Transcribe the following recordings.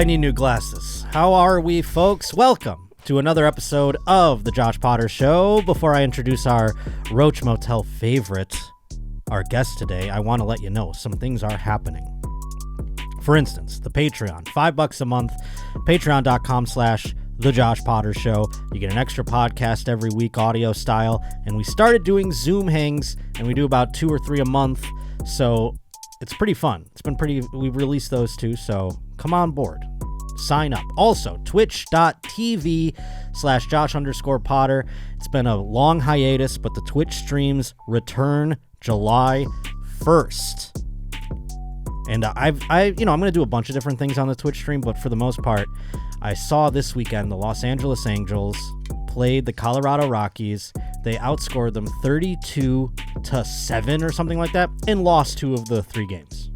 I need new glasses. How are we, folks? Welcome to another episode of The Josh Potter Show. Before I introduce our Roach Motel favorite, our guest today, I want to let you know some things are happening. For instance, the Patreon, $5 a month, patreon.com/The Josh Potter Show. You get an extra podcast every week, audio style, and we started doing Zoom hangs, and we do about 2 or 3 a month, so it's pretty fun. It's been pretty, we've released those too, so come on board. Sign up. Also, twitch.tv/Josh_Potter. It's been a long hiatus, but the Twitch streams return July 1st. And I'm going to do a bunch of different things on the Twitch stream, but for the most part, I saw this weekend the Los Angeles Angels played the Colorado Rockies. They outscored them 32-7 or something like that, and lost 2 of the 3 games.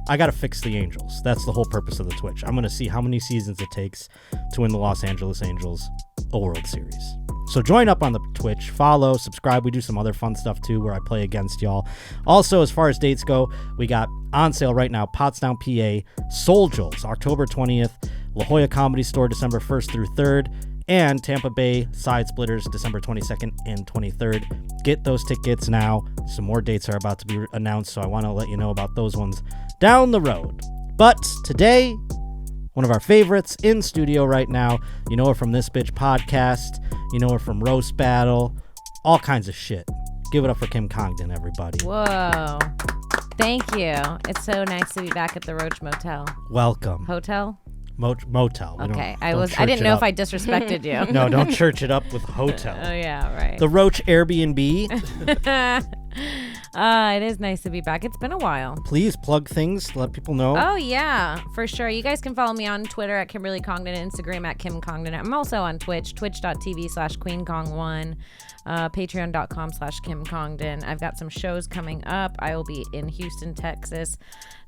I got to fix the Angels. That's the whole purpose of the Twitch. I'm going to see how many seasons it takes to win the Los Angeles Angels a World Series. So join up on the Twitch, follow, subscribe. We do some other fun stuff too where I play against y'all. Also, as far as dates go, we got on sale right now, Pottstown, PA, SoulJoel's October 20th, La Jolla Comedy Store December 1st through 3rd, and Tampa Bay Side Splitters December 22nd and 23rd. Get those tickets now. Some more dates are about to be announced, so I want to let you know about those ones down the road. But today, one of our favorites in studio right now. You know her from This Bitch Podcast. You know her from Roast Battle. All kinds of shit. Give it up for Kim Congdon, everybody. Whoa. Thank you. It's so nice to be back at the Roach Motel. Welcome. Hotel? Motel. Okay. I didn't know if I disrespected you. No, don't church it up with hotel. Oh, yeah, right. The Roach Airbnb. It is nice to be back. It's been a while. Please plug things. Let people know. Oh, yeah, for sure. You guys can follow me on Twitter at Kimberly Congdon, Instagram at Kim Congdon. I'm also on Twitch, twitch.tv/QueenKong1, patreon.com/Kim Congdon. I've got some shows coming up. I will be in Houston, Texas,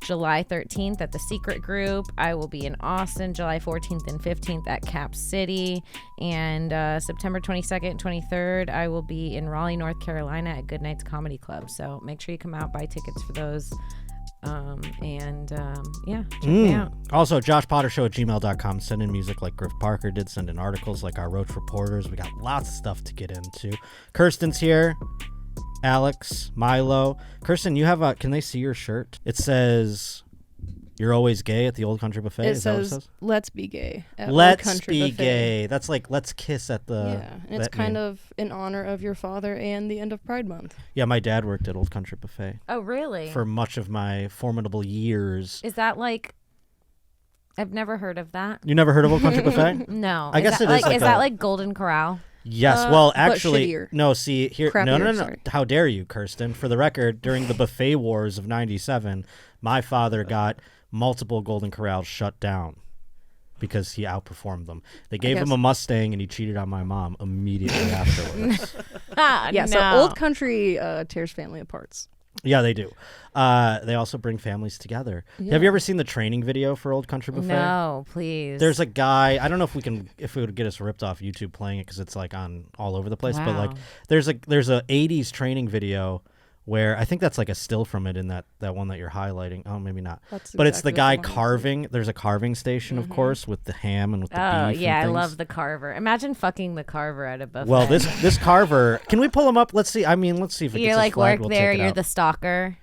July 13th at the Secret Group. I will be in Austin, July 14th and 15th at Cap City. And September 22nd and 23rd, I will be in Raleigh, North Carolina at Good Nights Comedy Club. So make sure you come out, buy tickets for those. Check me out. Also, joshpottershow@gmail.com. Send in music like Griff Parker did. Send in articles like our Roach Reporters. We got lots of stuff to get into. Kirsten's here. Alex, Milo. Kirsten, you have can they see your shirt? It says, "You're always gay" at the Old Country Buffet. Is that what it says? Let's be gay at Let's Old Country be Buffet. Gay. That's like let's kiss at the... Yeah, and it's kind of in honor of your father and the end of Pride Month. Yeah, my dad worked at Old Country Buffet. Oh, really? For much of my formidable years. Is that like... I've never heard of that. You never heard of Old Country Buffet? No. I guess it is Is that like Golden Corral? Yes, well, but actually, shittier. no, see, here, Crappier, no. sorry. How dare you, Kirsten? For the record, during the buffet wars of 97, my father got multiple Golden Corrals shut down because he outperformed them. They gave him a Mustang, and he cheated on my mom immediately afterwards. Yeah, so Old Country tears family apart. Yeah, they do. They also bring families together. Yeah. Have you ever seen the training video for Old Country Buffet? No, please. There's a guy, I don't know if it would get us ripped off YouTube playing it because it's like on all over the place, but like Wow. there's a 80s training video where I think that's like a still from it in that one that you're highlighting. Oh, maybe not. But it's the guy carving. There's a carving station, of course, with the ham and with the beef. Oh, yeah, and I things. love the carver. Imagine fucking the carver at a buffet. Well, this carver, can we pull him up? Let's see. I mean, let's see if it You're gets like, us flagged. work We'll there, take it you're out. the stalker.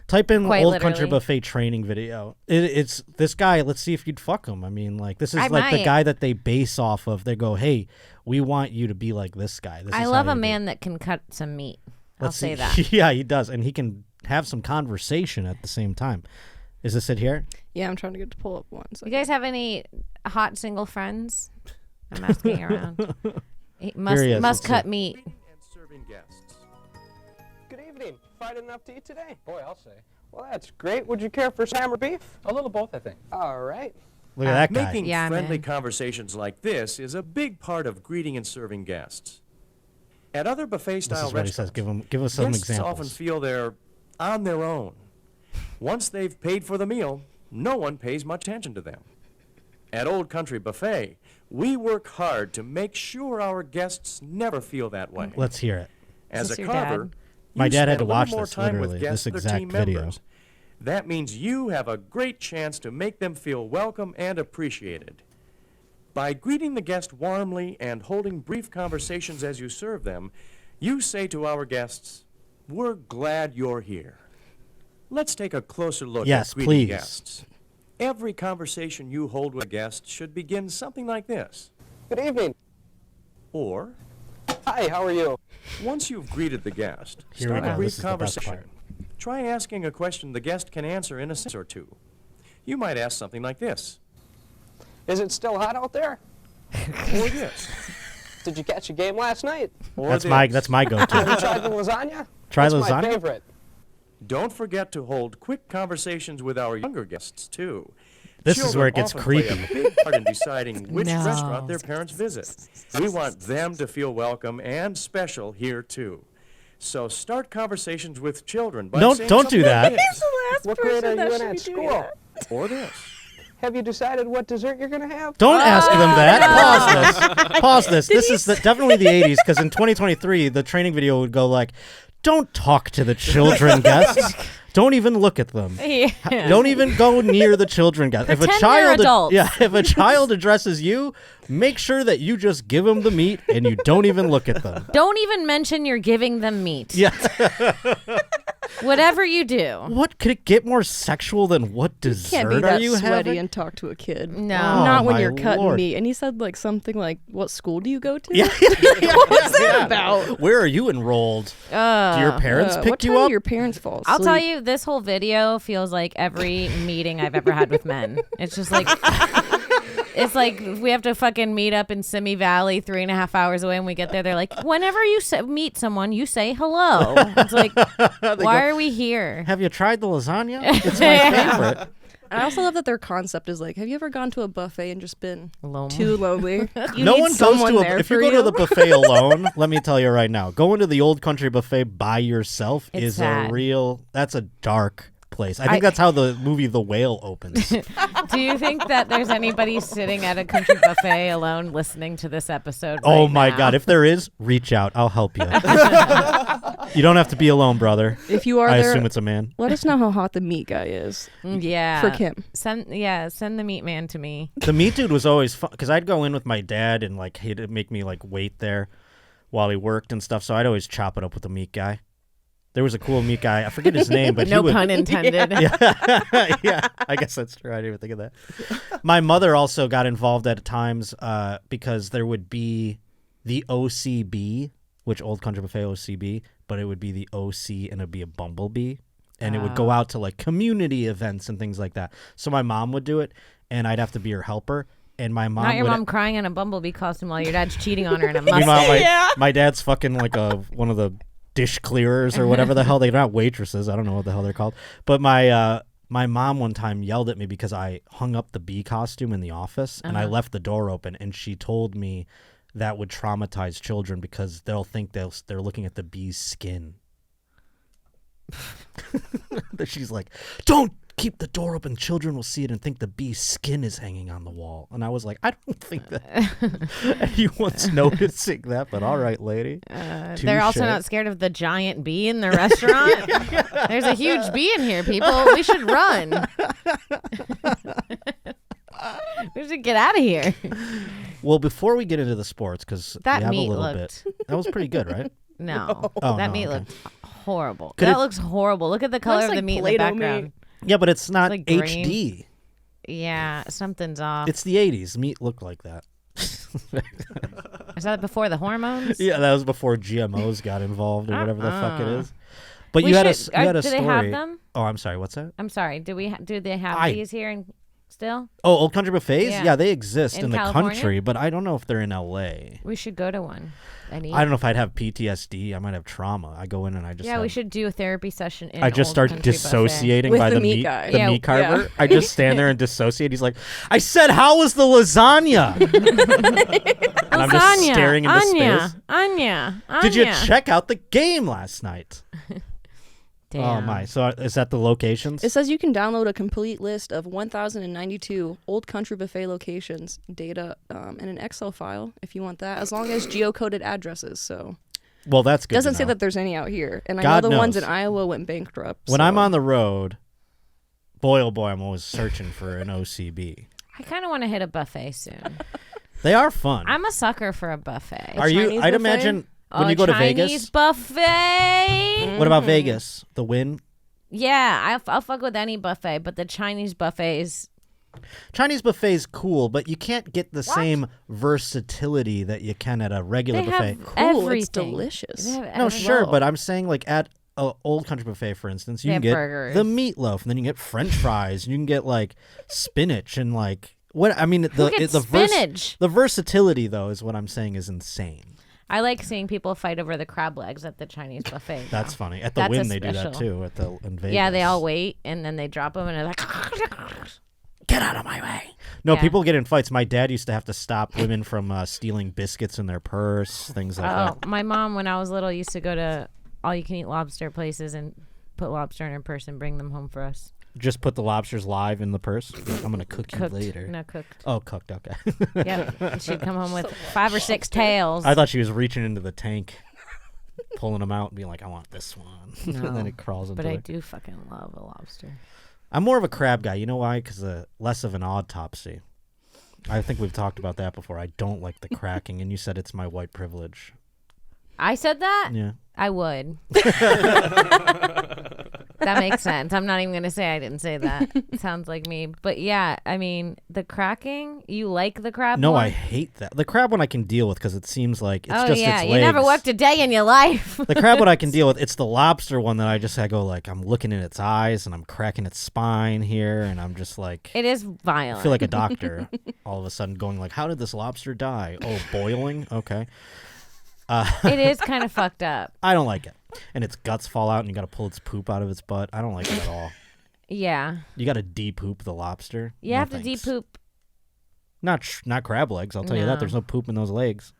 Type in Quite Old Country literally. Buffet training video. It's this guy. Let's see if you'd fuck him. I mean, like, this is I like the might. guy that they base off of. They go, hey, we want you to be like this guy. This I is love how a you do man it." that can cut some meat. Let's I'll say see. that. Yeah, he does. And he can have some conversation at the same time. Is this it here? Yeah, I'm trying to get to pull up one. So. You guys have any hot single friends? I'm asking around. He Here he is. must Let's cut see. meat. And serving guests. Good evening. Find enough to eat today? Boy, I'll say. Well, that's great. Would you care for ham or beef? A little both, I think. All right. Look at that guy. Making Yeah, friendly man. conversations like this is a big part of greeting and serving guests. At other This buffet-style is what he says. restaurants, Give us some guests often examples. feel they're on their own. Once they've paid for the meal, no one pays much attention to them. At Old Country Buffet, we work hard to make sure our guests never feel that way. Let's hear it. As Is a this your carver, dad? My you dad had spend to a little watch more this, time with literally, guests this or exact team video. members. That means you have a great chance to make them feel welcome and appreciated. By greeting the guest warmly and holding brief conversations as you serve them, you say to our guests, "We're glad you're here." Let's take a closer look Yes, at greeting please. guests. Every conversation you hold with a guest should begin something like this. Good evening. Or, Hi, how are you? once you've greeted the guest, Here we start a go. brief This is the best conversation. part. Try asking a question the guest can answer in a sentence or two. You might ask something like this, Is it still hot out there? or this, Did you catch a game last night? or That's this. my Have you go-to. tried the lasagna? Try That's lasagna? my favorite. Don't forget to hold quick conversations with our younger guests, too. This is where it Children gets often play creepy. a big part in deciding which No. restaurant their parents visit. We want them to feel welcome and special here, too. So start conversations with children by saying Don't do something that. like this, What grade are you in at school? or this. Have you decided what dessert you're going to have? Don't ask them that. Pause this. Pause this. This is definitely the 80s, because in 2023, the training video would go like, don't talk to the children guests. Don't even look at them. Yeah. Don't even go near the children guests. Pretend they're adults. if a child addresses you, make sure that you just give them the meat and you don't even look at them. Don't even mention you're giving them meat. Yeah. Whatever you do. What could it get more sexual than what dessert Can't be are that you sweaty having? and talk to a kid. No. Not when my you're cutting Lord. meat. And he said like something like, "What school do you go to?" Yeah. What was that about? Where are you enrolled? Do your parents What pick time you do up? your parents fall I'll tell asleep? you, this whole video feels like every meeting I've ever had with men. It's just like, it's like we have to fucking meet up in Simi Valley 3.5 hours away, and we get there. They're like, whenever you meet someone, you say hello. It's like, why are we here? Have you tried the lasagna? It's my favorite. I also love that their concept is like, have you ever gone to a buffet and just been Lonely. too lonely? You No need one goes someone to there if you for go to the buffet alone, let me tell you right now, going to the Old Country Buffet by yourself It's is sad. that's a dark place. I think that's how the movie The Whale opens. Do you think that there's anybody sitting at a country buffet alone listening to this episode? Oh right my now? God. If there is, reach out. I'll help you. You don't have to be alone, brother. If you are I there, assume it's a man. let us know how hot the meat guy is Yeah. for Kim. Send the meat man to me. The meat dude was always fun because I'd go in with my dad and like he'd make me like wait there while he worked and stuff. So I'd always chop it up with the meat guy. There was a cool meat guy. I forget his name, but No he would. pun intended. Yeah, I guess that's true. I didn't even think of that. My mother also got involved at times because there would be the OCB, which Old Country Buffet OCB, but it would be the OC and it'd be a bumblebee. And it would go out to like community events and things like that. So my mom would do it and I'd have to be her helper. And my mom Not your would mom crying in a bumblebee costume while your dad's cheating on her in a Meanwhile, Mustang. my dad's fucking like one of the dish clearers or whatever the hell. They're not waitresses. I don't know what the hell they're called. But my mom one time yelled at me because I hung up the bee costume in the office and I left the door open. And she told me that would traumatize children because they'll think they're looking at the bee's skin. She's like, don't keep the door open. Children will see it and think the bee's skin is hanging on the wall. And I was like, I don't think that anyone's noticing that, but all right, lady. They're also Touche. not scared of the giant bee in the restaurant. There's a huge bee in here, people. We should run. We should get out of here. Well, before we get into the sports, because we That have a meat little looked- bit. That was pretty good, right? No, Oh, that no, meat okay. looked horrible. Could That it- looks horrible. Look at the color Looks of the like meat in the Play-Doh background. meat. Yeah, but it's not like green. HD. Yeah, something's off. It's the 80s. Meat looked like that. Is that before the hormones? Yeah, that was before GMOs got involved or whatever the fuck it Uh-uh. is. But We you had should- a you had a do story. they have them? Oh, I'm sorry. What's that? I'm sorry. Do they have I- these here still? Oh, Old Country Buffets? Yeah. Yeah, they exist In in the California? country, but I don't know if they're in LA. We should go to one. I don't know if I'd have PTSD. I might have trauma. I go in and I just Yeah, have, we should do a therapy session in I just Old start Country Buffet. dissociating With by the the meat meat guy. the Yeah, meat carver. yeah. I just stand there and dissociate. He's like, I said, how was the lasagna? And I'm just Lasagna, staring into Anya, space. Anya. Did you Anya. check out the game last night? Damn. Oh my! So is that the locations? It says you can download a complete list of 1,092 Old Country Buffet locations, data, and an Excel file if you want that, as long as geocoded addresses. So Well, that's it good. doesn't to say know. that there's any out here. And I God know the ones in knows. Iowa went bankrupt. When so. I'm on the road, Boy, oh boy, I'm always searching for an OCB. I kind of want to hit a buffet soon. They are fun. I'm a sucker for a buffet. Are you? Chinese I'd buffet? imagine when Oh, you go to Chinese Vegas. buffet. What about Vegas? The Wynn? Yeah, I'll fuck with any buffet, but the Chinese buffets. Chinese buffet's cool, but you can't get the same versatility that you can at a regular They buffet. have Cool, everything. it's delicious. They have No, sure, Whoa. but I'm saying like at a Old Country Buffet, for instance, you They can have get burgers. the meatloaf, and then you can get French fries, and you can get like spinach and like what I mean. Who gets spinach? The versatility, though, is what I'm saying is insane. I like seeing people fight over the crab legs at the Chinese buffet. That's funny. At the That's a Wynn, they do that special. too. In Vegas. Yeah, they all wait and then they drop them and they're like, Get out of my way. No, Yeah. people get in fights. My dad used to have to stop women from stealing biscuits in their purse, things like oh, that. my mom, when I was little, used to go to all-you-can-eat lobster places and put lobster in her purse and bring them home for us. Just put the lobsters live in the purse. I'm gonna cook you Cooked. later. No, cooked. Oh, cooked. Okay. Yep. And she'd come home with 5 or 6 tails. I thought she was reaching into the tank, pulling them out, and being like, "I want this one," and then No, it crawls into but I it. do fucking love a lobster. I'm more of a crab guy. You know why? Because less of an autopsy. I think we've talked about that before. I don't like the cracking, and you said it's my white privilege. I said that? Yeah. I would. That makes sense. I'm not even going to say I didn't say that. Sounds like me. But yeah, I mean, the cracking, you like the crab No, more? I hate that. The crab one I can deal with because it seems like it's oh, just yeah. its You legs. never worked a day in your life. The crab one I can deal with. It's the lobster one that I go like I'm looking in its eyes and I'm cracking its spine here and I'm just like It is I violent. feel like a doctor all of a sudden going like, how did this lobster die? Oh, boiling? Okay. It is kind of fucked up. I don't like it. And its guts fall out and you got to pull its poop out of its butt. I don't like it at all. Yeah. You got to de-poop the lobster. You No have to thanks. de-poop. Not crab legs, I'll tell you that. No. There's no poop in those legs.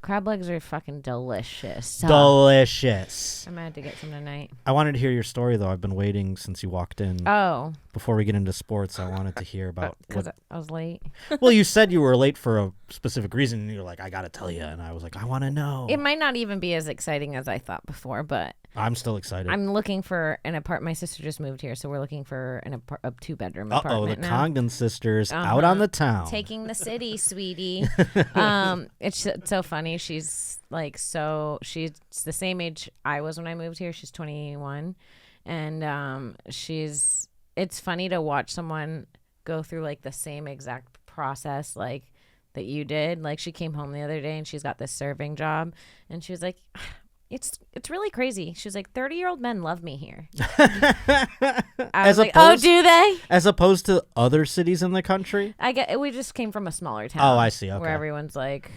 Crab legs are fucking delicious. Delicious. I'm gonna have to get some tonight. I wanted to hear your story, though. I've been waiting since you walked in. Oh, Before we get into sports, I wanted to hear about because what... I was late. Well, you said you were late for a specific reason, and you're like, I got to tell you. And I was like, I want to know. It might not even be as exciting as I thought before, but I'm still excited. I'm looking for an apartment. My sister just moved here, so we're looking for a 2-bedroom Uh-oh, the apartment now. Congdon sisters out on the town. Taking the city, sweetie. It's so funny. She's the same age I was when I moved here. She's 21, and it's funny to watch someone go through like the same exact process like that you did. Like she came home the other day and she's got this serving job, and she was like, It's really crazy. She's like, 30-year-old men love me here. I was like, oh, do they? As opposed to other cities in the country? We just came from a smaller town. Oh, I see. Okay. Where everyone's like,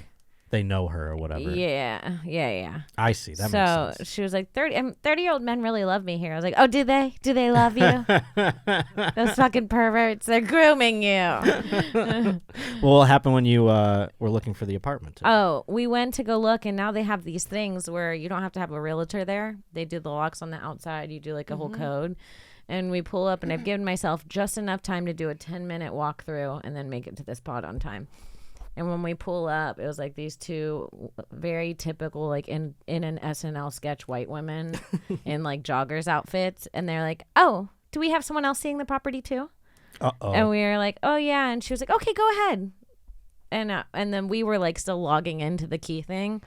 They know her or whatever. yeah. I see. That So makes sense. she was like, 30-year-old men really love me here. I was like, oh, do they? Do they love you? Those fucking perverts. They're grooming you. Well, what happened when you were looking for the apartment? Oh, we went to go look, and now they have these things where you don't have to have a realtor there. They do the locks on the outside. You do like a whole code. And we pull up, and I've given myself just enough time to do a 10-minute walkthrough and then make it to this pod on time. And when we pull up, it was like these two very typical, like in an SNL sketch, white women in like joggers outfits. And they're like, oh, do we have someone else seeing the property too? Uh-oh. And we were like, oh, yeah. And she was like, okay, go ahead. And then we were like still logging into the key thing.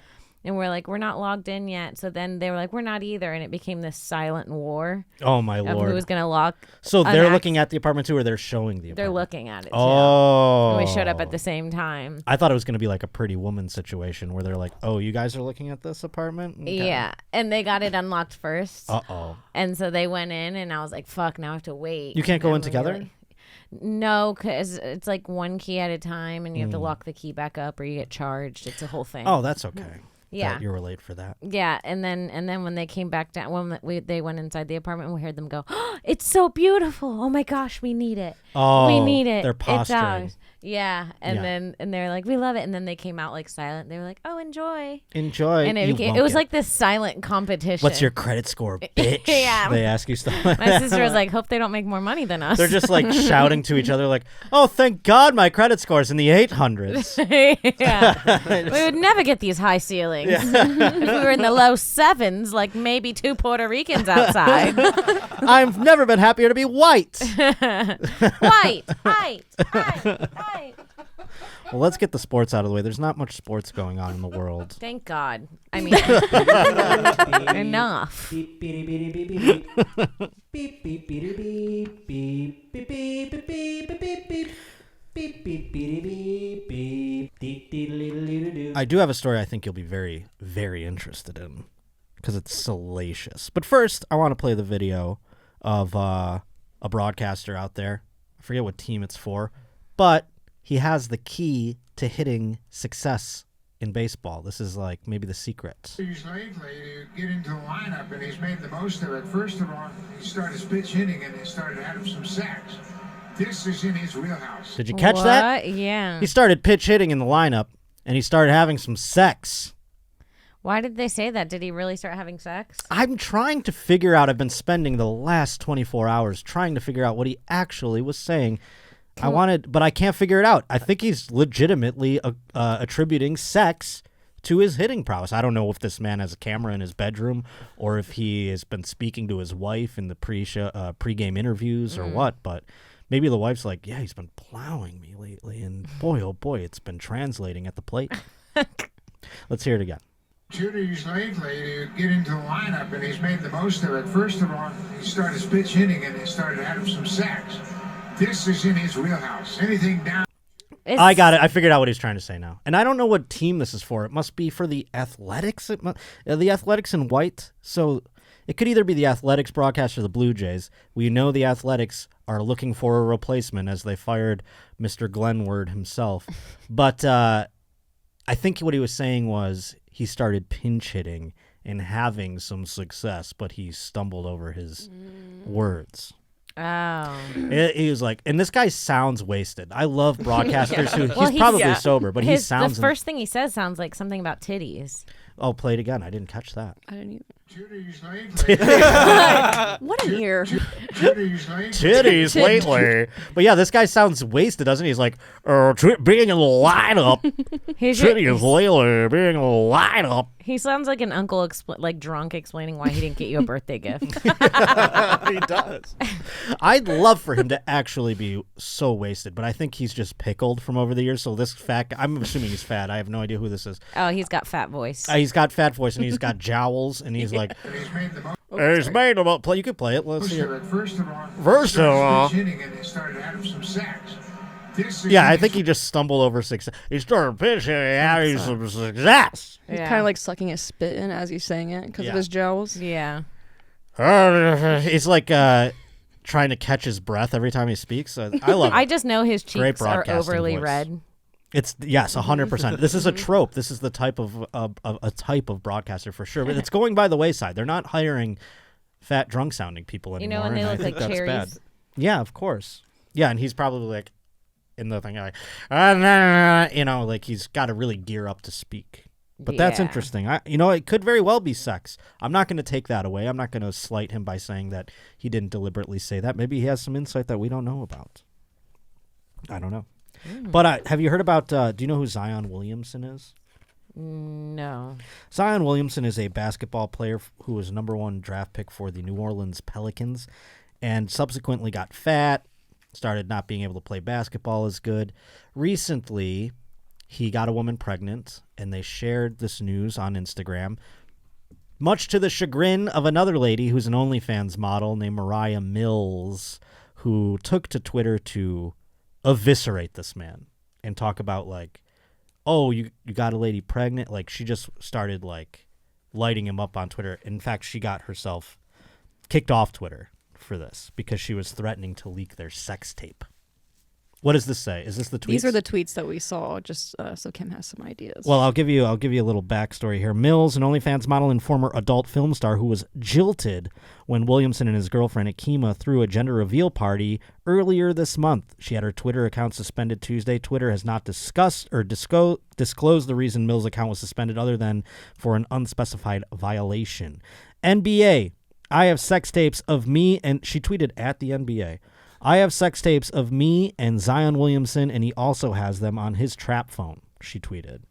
And we're like, we're not logged in yet. So then they were like, we're not either. And it became this silent war Oh, my of Lord. who was going to lock. So an they're act- looking at the apartment too, or they're showing the apartment? They're looking at it too. Oh. And we showed up at the same time. I thought it was going to be like a Pretty Woman situation where they're like, oh, you guys are looking at this apartment? Okay. Yeah. And they got it unlocked first. Uh-oh. And so they went in, and I was like, fuck, now I have to wait. You can't go And in then we together? No, because it's like one key at a time, and you have to lock the key back up or you get charged. It's a whole thing. Oh, that's okay. Yeah. That you were late for that. Yeah, and then when they came back down, they went inside the apartment, we heard them go, oh, "It's so beautiful! Oh my gosh, we need it! Oh, we need it! they're It's posturing. ours!" Yeah, and Yeah. then they're like, "We love it!" And then they came out like silent. They were like, "Oh, enjoy!" Enjoy. And You it won't was get- like this silent competition. What's your credit score, bitch? Yeah. They ask you stuff. My sister was like, "Hope they don't make more money than us." They're just like shouting to each other like, oh, thank God my credit score's in the 800s. yeah, we would never get these high ceilings. feelings. If we were in the low 7s, like maybe 2 Puerto Ricans outside. I've never been happier to be white. White. Well, let's get the sports out of the way. There's not much sports going on in the world. Thank God. I mean, enough. I do have a story I think you'll be very, very interested in because it's salacious. But first, I want to play the video of a broadcaster out there. I forget what team it's for, but he has the key to hitting success in baseball. This is like maybe the secret. He's lately to get into the lineup, and he's made the most of it. First of all, he started his pitch hitting, and he started out of some sacks. This is in his wheelhouse. Did you catch that? Yeah. He started pitch hitting in the lineup, and he started having some sex. Why did they say that? Did he really start having sex? I'm trying to figure out. I've been spending the last 24 hours trying to figure out what he actually was saying. But I can't figure it out. I think he's legitimately attributing sex to his hitting prowess. I don't know if this man has a camera in his bedroom or if he has been speaking to his wife in the pre-game interviews or what, but maybe the wife's like, yeah, he's been plowing me lately, and boy, oh boy, it's been translating at the plate. Let's hear it again. 2 days lately to get into the lineup, and he's made the most of it. First of all, he started his pitch hitting, and he started out of some sacks. This is in his wheelhouse. Anything down. I got it. I figured out what he's trying to say now. And I don't know what team this is for. It must be for the Athletics. The Athletics in white. So it could either be the Athletics broadcast or the Blue Jays. We know the Athletics are looking for a replacement as they fired Mr. Glenward himself. But I think what he was saying was he started pinch hitting and having some success, but he stumbled over his words. Oh. He was like, and this guy sounds wasted. I love broadcasters who he's probably sober, but he sounds. The first thing he says sounds like something about titties. Oh, play it again. I didn't catch that. I didn't even. 2 days lately. What an ear. 2 days lately. Titties lately. But yeah, this guy sounds wasted, doesn't he? He's like, being in the lineup. Titties lately, being in the lineup. He sounds like an uncle, like drunk, explaining why he didn't get you a birthday gift. He does. I'd love for him to actually be so wasted, but I think he's just pickled from over the years. So this fat guy, I'm assuming he's fat. I have no idea who this is. Oh, he's got fat voice. He's got fat voice, and he's got jowls, and he's like, And he's made the most he's made him up. You could play it. Let's hear it. of it. First of all, First of all. he started his pitch hitting, and he started out of some sacks. This is Yeah, in I his think he just stumbled over success. He started pitching, having some success. He's Yeah. kind of like sucking his spit in as he's saying it because Yeah. of his jowls. Yeah. He's like trying to catch his breath every time he speaks. I love it. I just know his Great cheeks are broadcasting overly voice. red. It's yes, 100%. This is a trope. This is the type of a type of broadcaster for sure. But it's going by the wayside. They're not hiring fat, drunk sounding people You anymore. know, when they and I look think like that's bad. cherries. Yeah, of course. Yeah, and he's probably like in the thing like, like he's got to really gear up to speak. But that's Yeah. interesting. It could very well be sex. I'm not going to take that away. I'm not going to slight him by saying that he didn't deliberately say that. Maybe he has some insight that we don't know about. I don't know. But have you heard about, do you know who Zion Williamson is? No. Zion Williamson is a basketball player who was #1 draft pick for the New Orleans Pelicans and subsequently got fat, started not being able to play basketball as good. Recently, he got a woman pregnant, and they shared this news on Instagram, much to the chagrin of another lady who's an OnlyFans model named Mariah Mills, who took to Twitter to eviscerate this man and talk about like, oh, you got a lady pregnant. Like she just started like lighting him up on Twitter. In fact, she got herself kicked off Twitter for this because she was threatening to leak their sex tape. What does this say? Is this the tweets? These are the tweets that we saw, just so Kim has some ideas. Well, I'll give you a little backstory here. Mills, an OnlyFans model and former adult film star who was jilted when Williamson and his girlfriend Akima threw a gender reveal party earlier this month. She had her Twitter account suspended Tuesday. Twitter has not discussed or disclosed the reason Mills' account was suspended other than for an unspecified violation. NBA, I have sex tapes of me, and she tweeted at the NBA. I have sex tapes of me and Zion Williamson, and he also has them on his trap phone, she tweeted.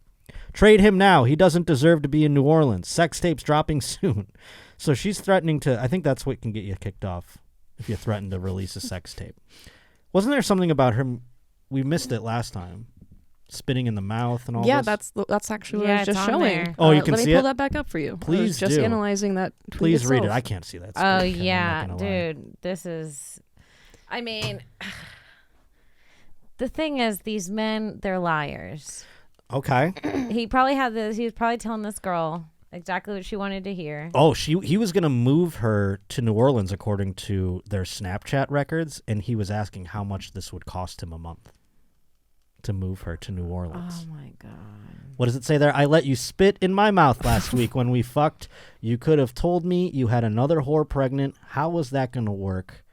Trade him now. He doesn't deserve to be in New Orleans. Sex tapes dropping soon. So she's threatening to, I think that's what can get you kicked off if you threaten to release a sex tape. Wasn't there something about him? We missed it last time. Spitting in the mouth and all Yeah, this? that's actually what Yeah, I was it's just on showing. there. Oh, you can let see me pull it? that back up for you. I Please was just do. analyzing that tweet Please read it. itself. I can't see that. Oh, screen, Kim, I'm yeah. not gonna lie. Dude, this is. I mean, the thing is, these men, they're liars. Okay. He probably had this. He was probably telling this girl exactly what she wanted to hear. Oh, he was going to move her to New Orleans according to their Snapchat records, and he was asking how much this would cost him a month to move her to New Orleans. Oh, my God. What does it say there? I let you spit in my mouth last week when we fucked. You could have told me you had another whore pregnant. How was that going to work?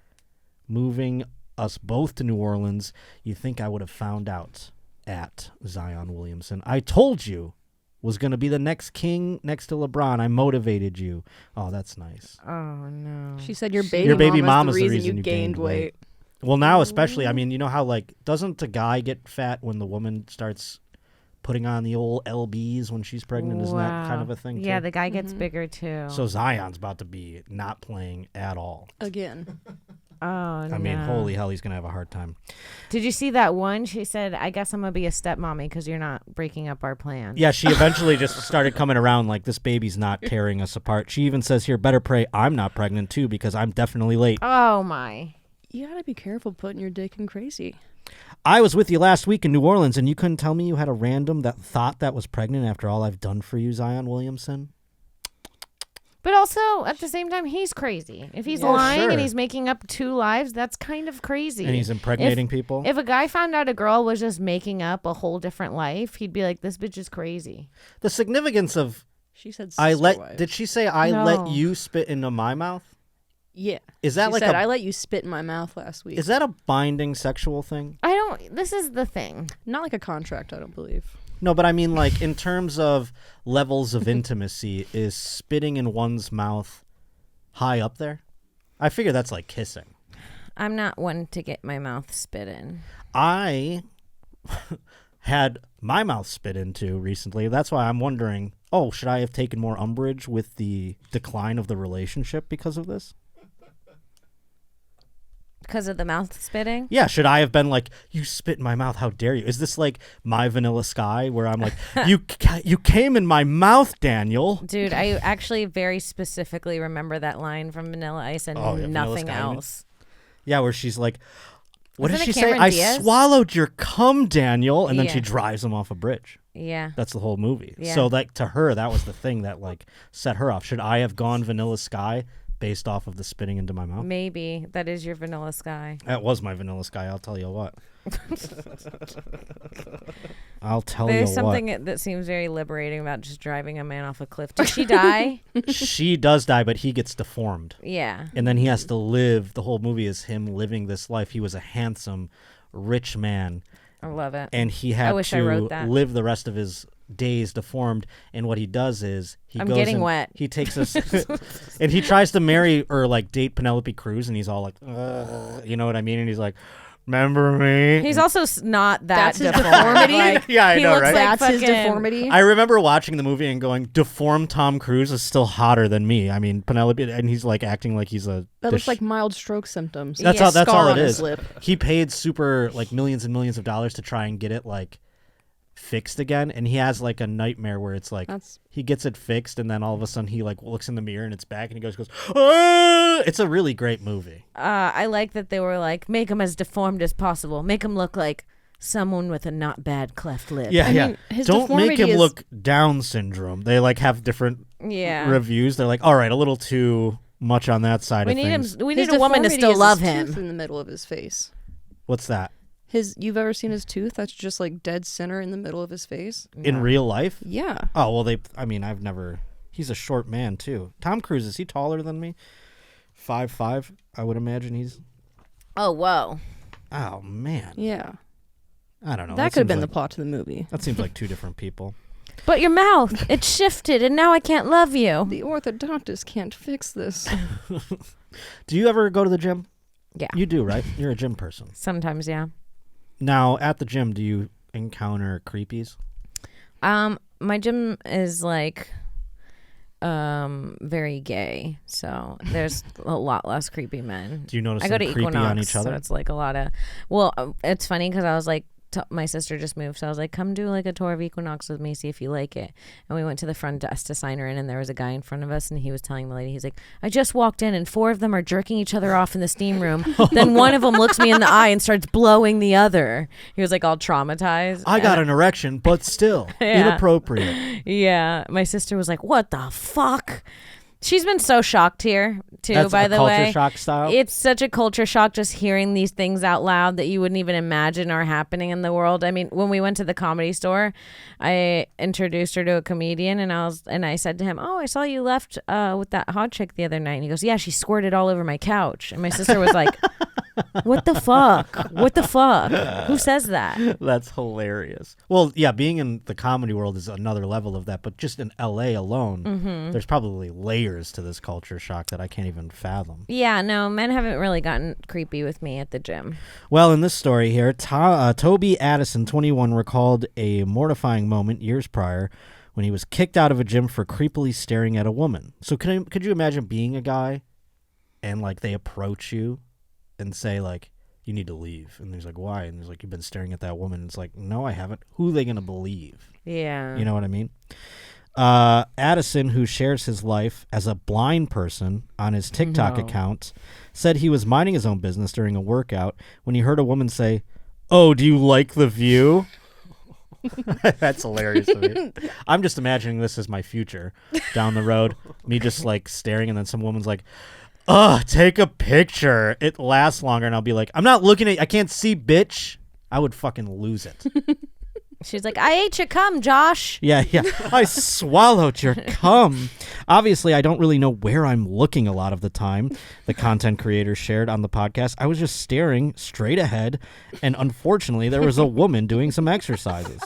Moving us both to New Orleans, you think I would have found out at Zion Williamson. I told you was going to be the next king next to LeBron. I motivated you. Oh, that's nice. Oh, no. She said your baby mama's mama's the reason you gained weight. Well, now especially, I mean, you know how, like, doesn't the guy get fat when the woman starts putting on the old LBs when she's pregnant? Isn't that kind of a thing, too? Yeah, the guy gets bigger, too. So Zion's about to be not playing at all. Again. Oh, I mean, holy hell, he's going to have a hard time. Did you see that one? She said, I guess I'm going to be a stepmommy because you're not breaking up our plan. Yeah, she eventually just started coming around like, this baby's not tearing us apart. She even says here, better pray I'm not pregnant, too, because I'm definitely late. Oh, my. You gotta be careful putting your dick in crazy. I was with you last week in New Orleans, and you couldn't tell me you had a random that thought that was pregnant after all I've done for you, Zion Williamson? But also, at the same time, he's crazy. If he's Yeah, lying sure. and he's making up two lives, that's kind of crazy. And he's impregnating people? If a guy found out a girl was just making up a whole different life, he'd be like, this bitch is crazy. The significance of She said did she say I No. let you spit into my mouth? Yeah. Is that She like said, a I let you spit in my mouth last week. is that a binding sexual thing? This is the thing. Not like a contract, I don't believe. No, but I mean, like, in terms of levels of intimacy, is spitting in one's mouth high up there? I figure that's like kissing. I'm not one to get my mouth spit in. I had my mouth spit into recently. That's why I'm wondering, should I have taken more umbrage with the decline of the relationship because of this? Because of the mouth spitting? Yeah, should I have been like, you spit in my mouth, how dare you? Is this like My Vanilla Sky where I'm like, you came in my mouth, Daniel? Dude, I actually very specifically remember that line from Vanilla Ice and Oh, yeah, Vanilla nothing Sky. else. Yeah, where she's like, what Wasn't did it she Cameron say? Diaz? I swallowed your cum, Daniel. And then she Yeah. drives him off a bridge. Yeah. That's the whole movie. Yeah. So like to her, that was the thing that like set her off. Should I have gone Vanilla Sky based off of the spitting into my mouth? Maybe. That is your Vanilla Sky. That was my Vanilla Sky, I'll tell you what. I'll tell There's you something that seems very liberating about just driving a man off a cliff. Did she die? what. She does die, but he gets deformed. Yeah. And then he has to live. The whole movie is him living this life. He was a handsome, rich man. I love it. And he had wish I to wrote that. live the rest of his days deformed. And what he does is he I'm goes getting and wet. He takes us and he tries to marry or like date Penelope Cruz, and he's all like, "Ugh," you know what I mean? And he's like, remember me? He's also not that That's his deformed. deformity? Like, Yeah, I he know, looks right? like That's his fucking- deformity. I remember watching the movie and going, deformed Tom Cruise is still hotter than me. I mean, Penelope, and he's like acting like he's a. That looks like mild stroke symptoms. That's Yeah. all. That's Scar all it on his is. lip. He paid super like millions and millions of dollars to try and get it like fixed again, and he has like a nightmare where it's like That's- he gets it fixed, and then all of a sudden he like looks in the mirror and it's back, and he goes, ah! It's a really great movie. I like that they were like, make him as deformed as possible. Make him look like someone with a not bad cleft lip. Yeah, yeah. mean, his Don't make deformity him is- look Down syndrome. They like have different Yeah. reviews. They're like, all right, a little too much on that side We of need things. him. We His need a woman to deformity still is love his him. tooth in the middle of his face. What's that? You've ever seen his tooth? That's just like dead center in the middle of his face. In real life? Yeah. Oh, well, I've never. He's a short man too. Tom Cruise, is he taller than me? 5'5", I would imagine he's. Oh, whoa. Oh man, Yeah. I don't know. That could have seems been the like, plot to the movie. That seems like two different people. But your mouth, it shifted, and now I can't love you. The orthodontist can't fix this. Do you ever go to the gym? Yeah. You do, right? You're a gym person. Sometimes, yeah. Now, at the gym, do you encounter creepies? My gym is like very gay, so there's a lot less creepy men. Do you notice I go them to creepy Equinox, on each other? so it's like a lot of. Well, it's funny because I was like, my sister just moved, so I was like, come do like a tour of Equinox with me, see if you like it. And we went to the front desk to sign her in, and there was a guy in front of us, and he was telling the lady, he's like, I just walked in and 4 of them are jerking each other off in the steam room. Then one of them looks me in the eye and starts blowing the other. He was like all traumatized. I got an erection, but still inappropriate. Yeah, my sister was like, what the fuck? She's been so shocked here, too, That's by a the culture way. shock style? It's such a culture shock just hearing these things out loud that you wouldn't even imagine are happening in the world. I mean, when we went to the Comedy Store, I introduced her to a comedian, and I said to him, oh, I saw you left with that hot chick the other night. And he goes, yeah, she squirted all over my couch. And my sister was like, what the fuck? What the fuck? Who says that? That's hilarious. Well, yeah, being in the comedy world is another level of that, but just in LA alone, there's probably layers to this culture shock that I can't even fathom. Yeah, no, men haven't really gotten creepy with me at the gym. Well, in this story here, Toby Addison, 21, recalled a mortifying moment years prior when he was kicked out of a gym for creepily staring at a woman. So could you imagine being a guy and like they approach you and say like, you need to leave? And he's like, why? And he's like, you've been staring at that woman. And it's like, no, I haven't. Who are they going to believe? Yeah. You know what I mean? Addison, who shares his life as a blind person on his TikTok account, said he was minding his own business during a workout when he heard a woman say, oh, do you like the view? That's hilarious to me. I'm just imagining this as my future down the road. Me just like staring, and then some woman's like, take a picture. It lasts longer. And I'll be like, I'm not looking at, I can't see, bitch. I would fucking lose it. She's like, I ate your cum, Josh. Yeah. I swallowed your cum. Obviously, I don't really know where I'm looking a lot of the time, the content creator shared on the podcast. I was just staring straight ahead, and unfortunately, there was a woman doing some exercises.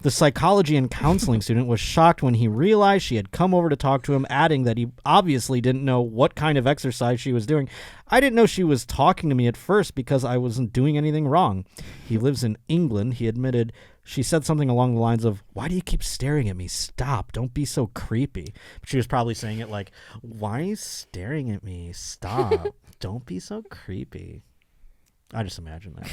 The psychology and counseling student was shocked when he realized she had come over to talk to him, adding that he obviously didn't know what kind of exercise she was doing. I didn't know she was talking to me at first because I wasn't doing anything wrong. He lives in England. He admitted she said something along the lines of, why do you keep staring at me? Stop. Don't be so creepy. But she was probably saying it like, why are you staring at me? Stop. Don't be so creepy. I just imagine that.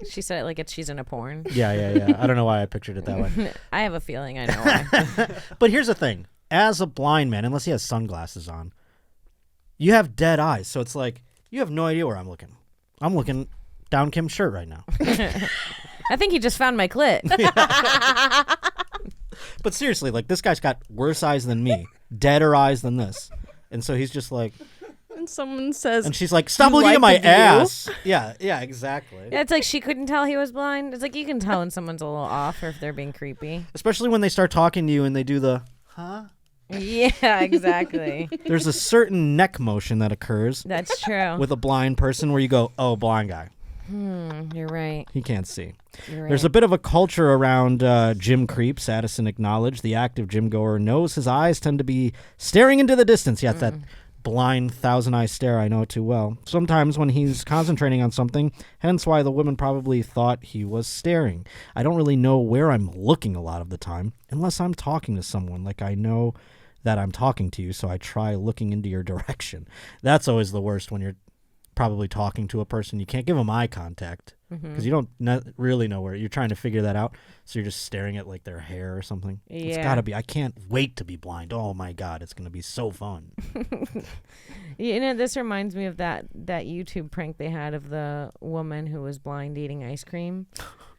She said it like she's in a porn. Yeah. I don't know why I pictured it that way. I have a feeling I know why. But here's the thing. As a blind man, unless he has sunglasses on, you have dead eyes. So it's like, you have no idea where I'm looking. I'm looking down Kim's shirt right now. I think he just found my clit. But seriously, like, this guy's got worse eyes than me. Deader eyes than this. And so he's just like... And someone says, and she's like, stop "You looking like at my the view?" ass. Yeah, exactly. Yeah, it's like she couldn't tell he was blind. It's like you can tell when someone's a little off or if they're being creepy. Especially when they start talking to you and they do the, huh? Yeah, exactly. There's a certain neck motion that occurs That's true. with a blind person where you go, oh, blind guy. You're right. He can't see. You're right. There's a bit of a culture around gym creeps. Addison acknowledged the active gym goer knows his eyes tend to be staring into the distance. Yeah, it's that blind thousand-eye stare. I know it too well. Sometimes when he's concentrating on something, hence why the woman probably thought he was staring. I don't really know where I'm looking a lot of the time, unless I'm talking to someone. Like, I know that I'm talking to you, so I try looking into your direction. That's always the worst when you're probably talking to a person. You can't give them eye contact because you don't really know where you're trying to figure that out. So you're just staring at like their hair or something. Yeah. It's gotta be. I can't wait to be blind. Oh my God, it's gonna be so fun. You know, this reminds me of that YouTube prank they had of the woman who was blind eating ice cream.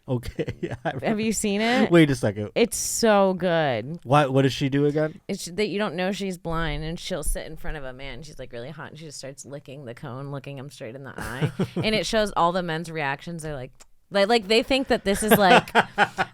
Okay, yeah. Have you seen it? Wait a second. It's so good. What does she do again? It's that you don't know she's blind, and she'll sit in front of a man. She's like really hot, and she just starts licking the cone, looking him straight in the eye, and it shows all the men's reactions. They're like they think that this is like,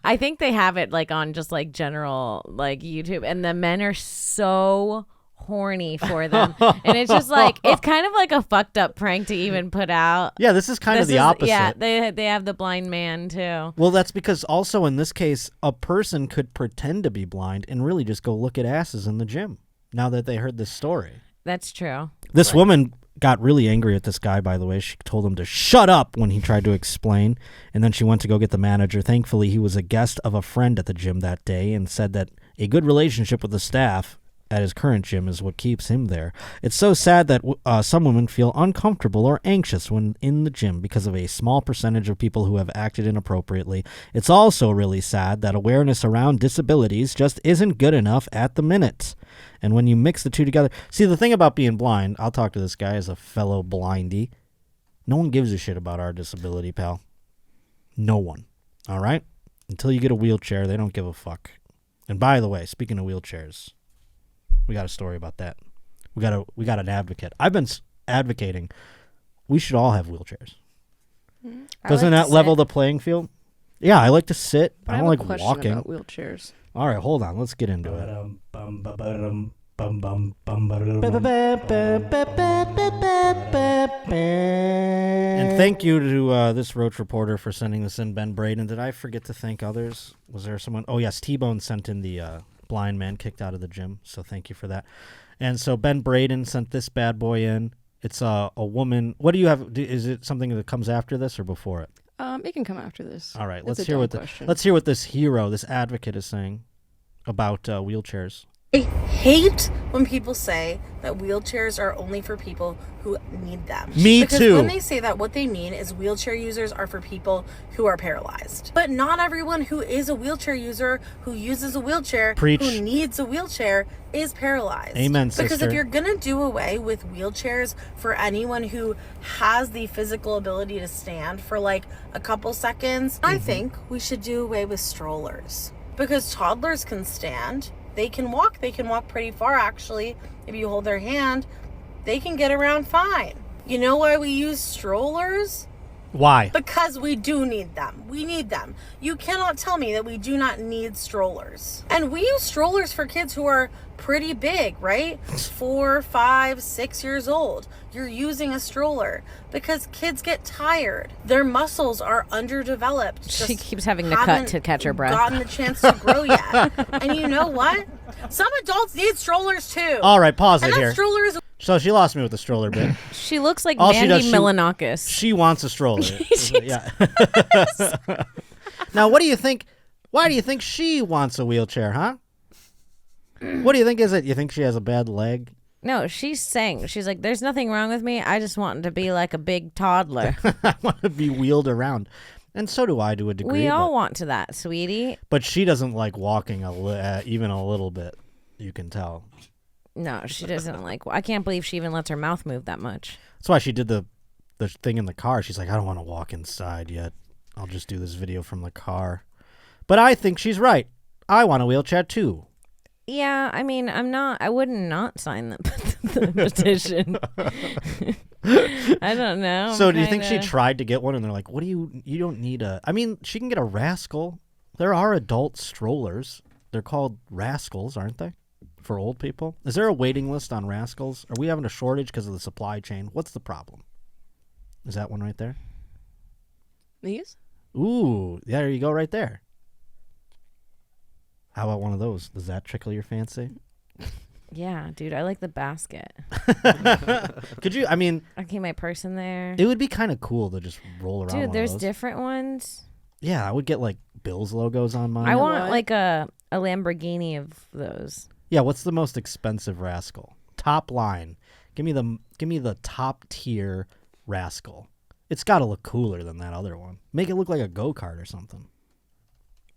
I think they have it like on just like general like YouTube, and the men are so horny for them, and it's just like it's kind of like a fucked up prank to even put out. Yeah, this is kind of the opposite. Yeah, they have the blind man too. Well, that's because also in this case, a person could pretend to be blind and really just go look at asses in the gym now that they heard this story. That's true. This woman got really angry at this guy, by the way. She told him to shut up when he tried to explain, and then she went to go get the manager. Thankfully, he was a guest of a friend at the gym that day and said that a good relationship with the staff at his current gym is what keeps him there. It's so sad that some women feel uncomfortable or anxious when in the gym because of a small percentage of people who have acted inappropriately. It's also really sad that awareness around disabilities just isn't good enough at the minute. And when you mix the two together, see, the thing about being blind, I'll talk to this guy as a fellow blindy. No one gives a shit about our disability, pal. No one. All right? Until you get a wheelchair, they don't give a fuck. And by the way, speaking of wheelchairs, we got a story about that. We got an advocate. I've been advocating we should all have wheelchairs. Doesn't that level the playing field? Yeah, I like to sit. I don't like walking. About wheelchairs. All right, hold on. Let's get into it. And thank you to this Roach reporter for sending this in, Ben Braden. Did I forget to thank others? Was there someone? Oh, yes, T-Bone sent in the blind man kicked out of the gym, so thank you for that. And so Ben Braden sent this bad boy in. It's a woman. What do you have? Is it something that comes after this or before it? It can come after this. All right, let's hear what this hero, this advocate, is saying about wheelchairs. I hate when people say that wheelchairs are only for people who need them. Me because too. When they say that, what they mean is wheelchair users are for people who are paralyzed. But not everyone who is a wheelchair user, who uses a wheelchair, who needs a wheelchair, is paralyzed. Amen, sister. Because if you're going to do away with wheelchairs for anyone who has the physical ability to stand for like a couple seconds, I think we should do away with strollers. Because toddlers can stand. They can walk pretty far, actually. If you hold their hand, they can get around fine. You know why we use strollers? Why? Because we do need them. We need them. You cannot tell me that we do not need strollers. And we use strollers for kids who are pretty big, right? 4, 5, 6 years old. You're using a stroller because kids get tired. Their muscles are underdeveloped. She keeps having to cut to catch her breath. Gotten the chance to grow yet. And you know what? Some adults need strollers too. All right, pause it and here. That stroller is. So she lost me with the stroller bit. She looks like All Mandy Milanakis. She wants a stroller. Yeah. Now, what do you think? Why do you think she wants a wheelchair, huh? What do you think is it? You think she has a bad leg? No, she's saying, she's like, there's nothing wrong with me. I just want to be like a big toddler. I want to be wheeled around. And so do I to a degree. We all want to that, sweetie. But she doesn't like walking even a little bit. You can tell. No, she doesn't like. I can't believe she even lets her mouth move that much. That's why she did the thing in the car. She's like, I don't want to walk inside yet. I'll just do this video from the car. But I think she's right. I want a wheelchair too. Yeah, I mean, I wouldn't not sign the petition. I don't know. So do you think she tried to get one and they're like, what do you don't need I mean, she can get a Rascal. There are adult strollers. They're called Rascals, aren't they? For old people. Is there a waiting list on Rascals? Are we having a shortage because of the supply chain? What's the problem? Is that one right there? These? Ooh, there you go right there. How about one of those? Does that tickle your fancy? Yeah, dude, I like the basket. Could you, I mean... I keep my purse in there. It would be kind of cool to just roll around Dude, one there's of those. different ones. Yeah, I would get like Bill's logos on mine. I want like a Lamborghini of those. Yeah, what's the most expensive Rascal? Top line. Give me the top tier Rascal. It's got to look cooler than that other one. Make it look like a go-kart or something.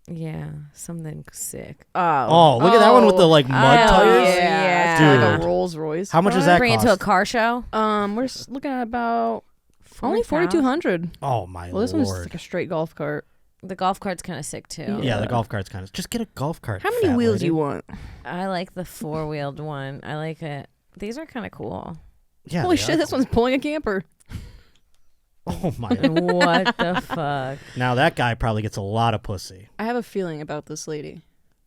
Yeah, something sick. Oh, look at that one with the like mud tires. Yeah, Dude. it's like a Rolls Royce. How much does that Bring cost? it to a car show. We're looking at about only 4,200. Oh my Well, this lord. one's like a straight golf cart. The golf cart's kind of sick too. Yeah, the golf cart's kind of. Just get a golf cart. How many fat wheels lady. you want? I like the 4-wheeled one. I like it. These are kind of cool. Yeah. Holy they shit, are this cool. one's pulling a camper. Oh my. What the fuck? Now that guy probably gets a lot of pussy. I have a feeling about this lady.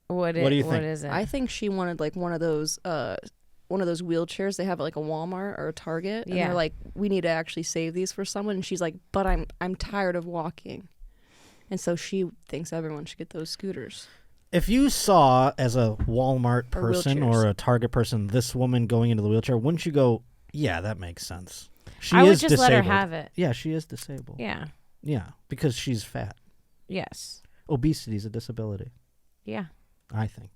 What do you think? What is it? I think she wanted like one of those wheelchairs they have at like a Walmart or a Target. And they're like, we need to actually save these for someone. And she's like, but I'm tired of walking. And so she thinks everyone should get those scooters. If you saw as a Walmart person or wheelchairs. a Target person this woman going into the wheelchair, wouldn't you go, Yeah, that makes sense. She I would is just disabled. let her have it. Yeah, she is disabled. Yeah. Yeah, because she's fat. Yes. Obesity is a disability, Yeah. I think.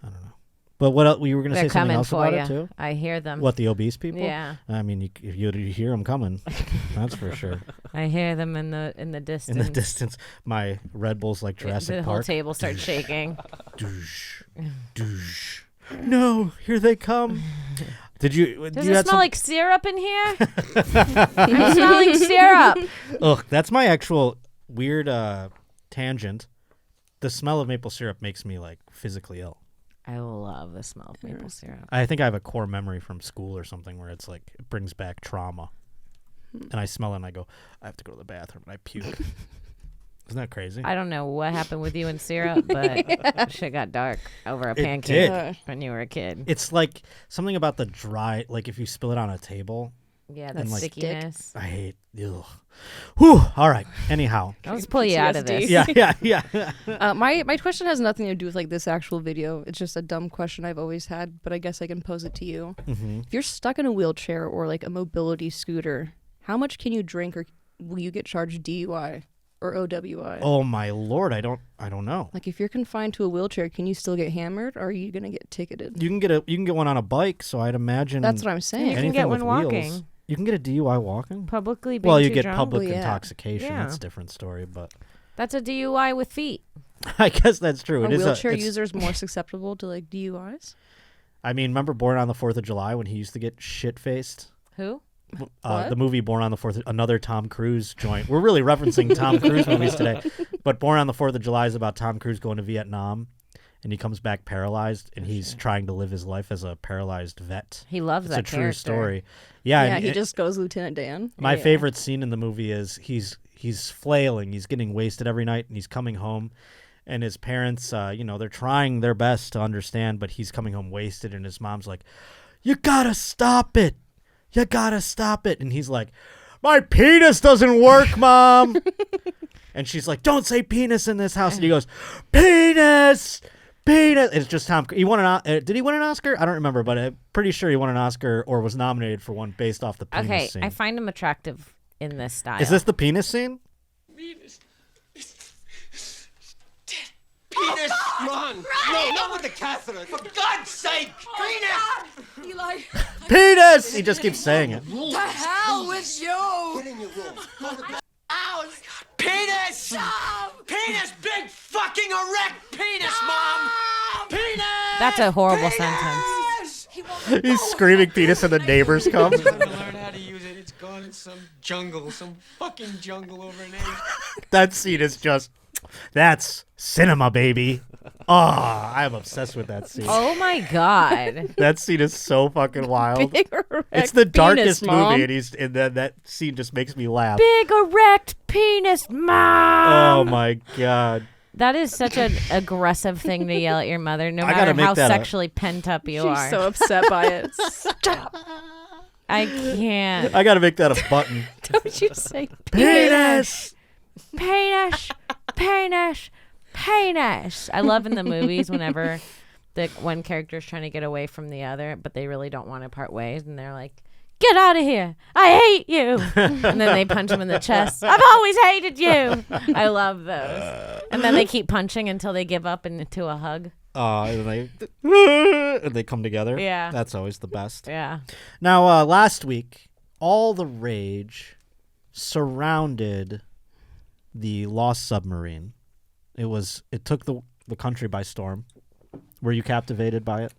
I don't know. But what else? You were going to They're say something coming else for about you. it, too? I hear them. What, the obese people? Yeah. I mean, you hear them coming. That's for sure. I hear them in the distance. In the distance. My Red Bull's like Jurassic The Park. whole table starts shaking. Doosh. Doosh. No, here they come. Did you? Does you it had smell like syrup in here? I'm smelling syrup. Ugh, that's my actual weird tangent. The smell of maple syrup makes me like physically ill. I love the smell of maple syrup. I think I have a core memory from school or something where it's like it brings back trauma. And I smell it and I go, I have to go to the bathroom and I puke. Isn't that crazy? I don't know what happened with you and syrup, but shit got dark over a It pancake did. when you were a kid. It's like something about the dry, like if you spill it on a table. Yeah, and the like stickiness. I hate. Ugh. Whew. All right. Anyhow. Let's pull you out of this. Yeah. My question has nothing to do with like this actual video. It's just a dumb question I've always had, but I guess I can pose it to you. Mm-hmm. If you're stuck in a wheelchair or like a mobility scooter, how much can you drink, or will you get charged DUI or OWI? Oh my Lord, I don't know. Like if you're confined to a wheelchair, can you still get hammered, or are you gonna get ticketed? You can get one on a bike, so I'd imagine. That's what I'm saying. You can anything get with one wheels. walking. You can get a DUI walking. Publicly being Well, you too get drunk. public Well, yeah. intoxication. Yeah. That's a different story, but That's a DUI with feet. I guess that's true. Are It is wheelchair it's- users more susceptible to like DUIs? I mean, remember Born on the 4th of July when he used to get shit-faced? Who? What? The movie Born on the 4th, another Tom Cruise joint. We're really referencing Tom Cruise movies today. But Born on the 4th of July is about Tom Cruise going to Vietnam, and he comes back paralyzed, and he's trying to live his life as a paralyzed vet. He loves It's that a true character. story. Yeah, Yeah, and he it- just goes Lieutenant Dan. my favorite scene in the movie is he's flailing, he's getting wasted every night, and he's coming home, and his parents, they're trying their best to understand, but he's coming home wasted, and his mom's like, "You gotta stop it, you gotta stop it," and he's like, "My penis doesn't work, Mom," and she's like, "Don't say penis in this house," and he goes, "Penis." Penis. It's just Tom. He won did he win an Oscar? I don't remember, but I'm pretty sure he won an Oscar or was nominated for one based off the penis Okay, scene. I find him attractive in this style. Is this the penis scene? Penis, Mom! No, not with the catheter! For God's sake! Penis! Eli, Penis! He just keeps saying it. the hell with you! Get in your room. Ow! Penis! Stop! Penis! Big fucking erect penis, Mom! Penis! That's a horrible sentence. He won't He's screaming penis and the neighbors come. I'm trying to learn how to use it. It's gone in some jungle, some fucking jungle over in Asia. That scene is just, that's cinema, baby. Oh, I'm obsessed with that scene. Oh my god. That scene is so fucking wild. Big erect It's the darkest penis, Mom. movie, and that scene just makes me laugh. Big erect penis, Mom. Oh my god. That is such an aggressive thing to yell at your mother, no I gotta matter make how that a- sexually pent up you She's are. so upset by it. Stop! I can't. I gotta make that a button. Don't you say Penis! Penis, penis, penis. I love in the movies whenever the one character is trying to get away from the other, but they really don't want to part ways, and they're like, "Get out of here! I hate you!" And then they punch him in the chest. "I've always hated you." I love those. And then they keep punching until they give up into a hug. And they come together. Yeah. That's always the best. Yeah. Now, last week, all the rage surrounded the lost submarine. It took the country by storm. Were you captivated by it?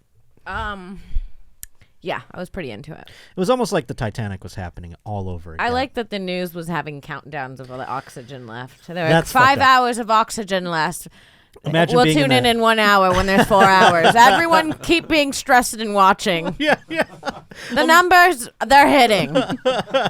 Yeah, I was pretty into it. It was almost like the Titanic was happening all over again. I like that the news was having countdowns of all the oxygen left. There were That's 5 fucked up. hours of oxygen left. Imagine we'll being tune in in that- 1 hour when there's 4 hours. Everyone keep being stressed and watching. Yeah. The numbers, they're hitting.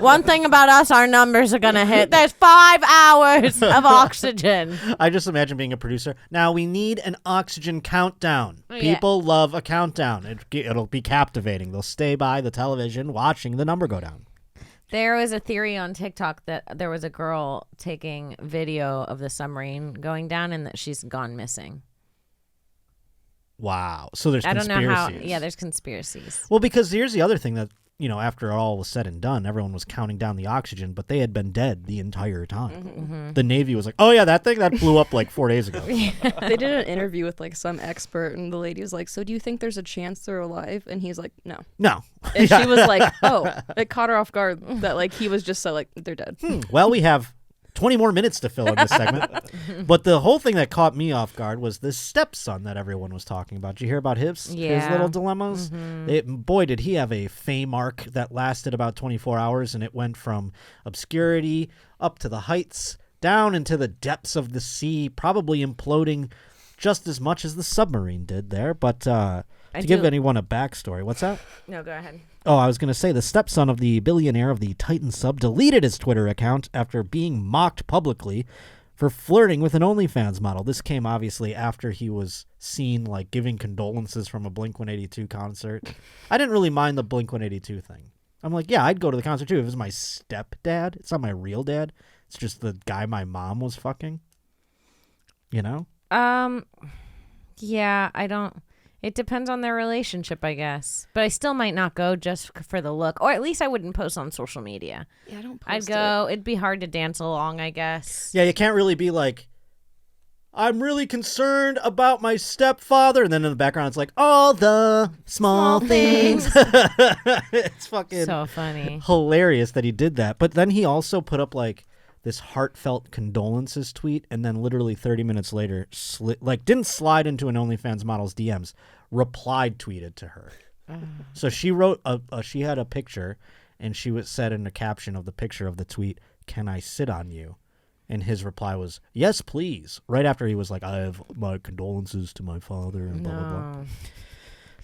One thing about us, our numbers are going to hit. There's 5 hours of oxygen. I just imagine being a producer. Now we need an oxygen countdown. Yeah. People love a countdown. It'll be captivating. They'll stay by the television watching the number go down. There was a theory on TikTok that there was a girl taking video of the submarine going down and that she's gone missing. Wow. So there's I don't conspiracies. know how. Yeah, there's conspiracies. Well, because here's the other thing that after all was said and done, everyone was counting down the oxygen, but they had been dead the entire time. The Navy was like, oh yeah, that thing that blew up like 4 days ago. They did an interview with like some expert, and the lady was like, so do you think there's a chance they're alive? And he's like, no. And she was like, oh, it caught her off guard that like he was just so like, they're dead. Well, we have 20 more minutes to fill in this segment. But the whole thing that caught me off guard was the stepson that everyone was talking about. Did you hear about his little dilemmas? Boy, did he have a fame arc that lasted about 24 hours, and it went from obscurity up to the heights, down into the depths of the sea, probably imploding just as much as the submarine did there. But to give anyone a backstory, what's that? No, go ahead. Oh, I was going to say the stepson of the billionaire of the Titan sub deleted his Twitter account after being mocked publicly for flirting with an OnlyFans model. This came obviously after he was seen like giving condolences from a Blink-182 concert. I didn't really mind the Blink-182 thing. I'm like, yeah, I'd go to the concert too if it was my stepdad. It's not my real dad. It's just the guy my mom was fucking. Yeah, I don't. It depends on their relationship, I guess. But I still might not go just for the look. Or at least I wouldn't post on social media. Yeah, I don't post I'd go. It'd be hard to dance along, I guess. Yeah, you can't really be like, I'm really concerned about my stepfather. And then in the background, it's like, all the small things. It's fucking so funny. Hilarious that he did that. But then he also put up like this heartfelt condolences tweet, and then literally 30 minutes later, didn't slide into an OnlyFans model's DMs, replied tweeted to her. So she wrote, she had a picture, and she said in the caption of the picture of the tweet, "Can I sit on you?" And his reply was, "Yes, please." Right after he was like, "I have my condolences to my father," and blah, blah, blah.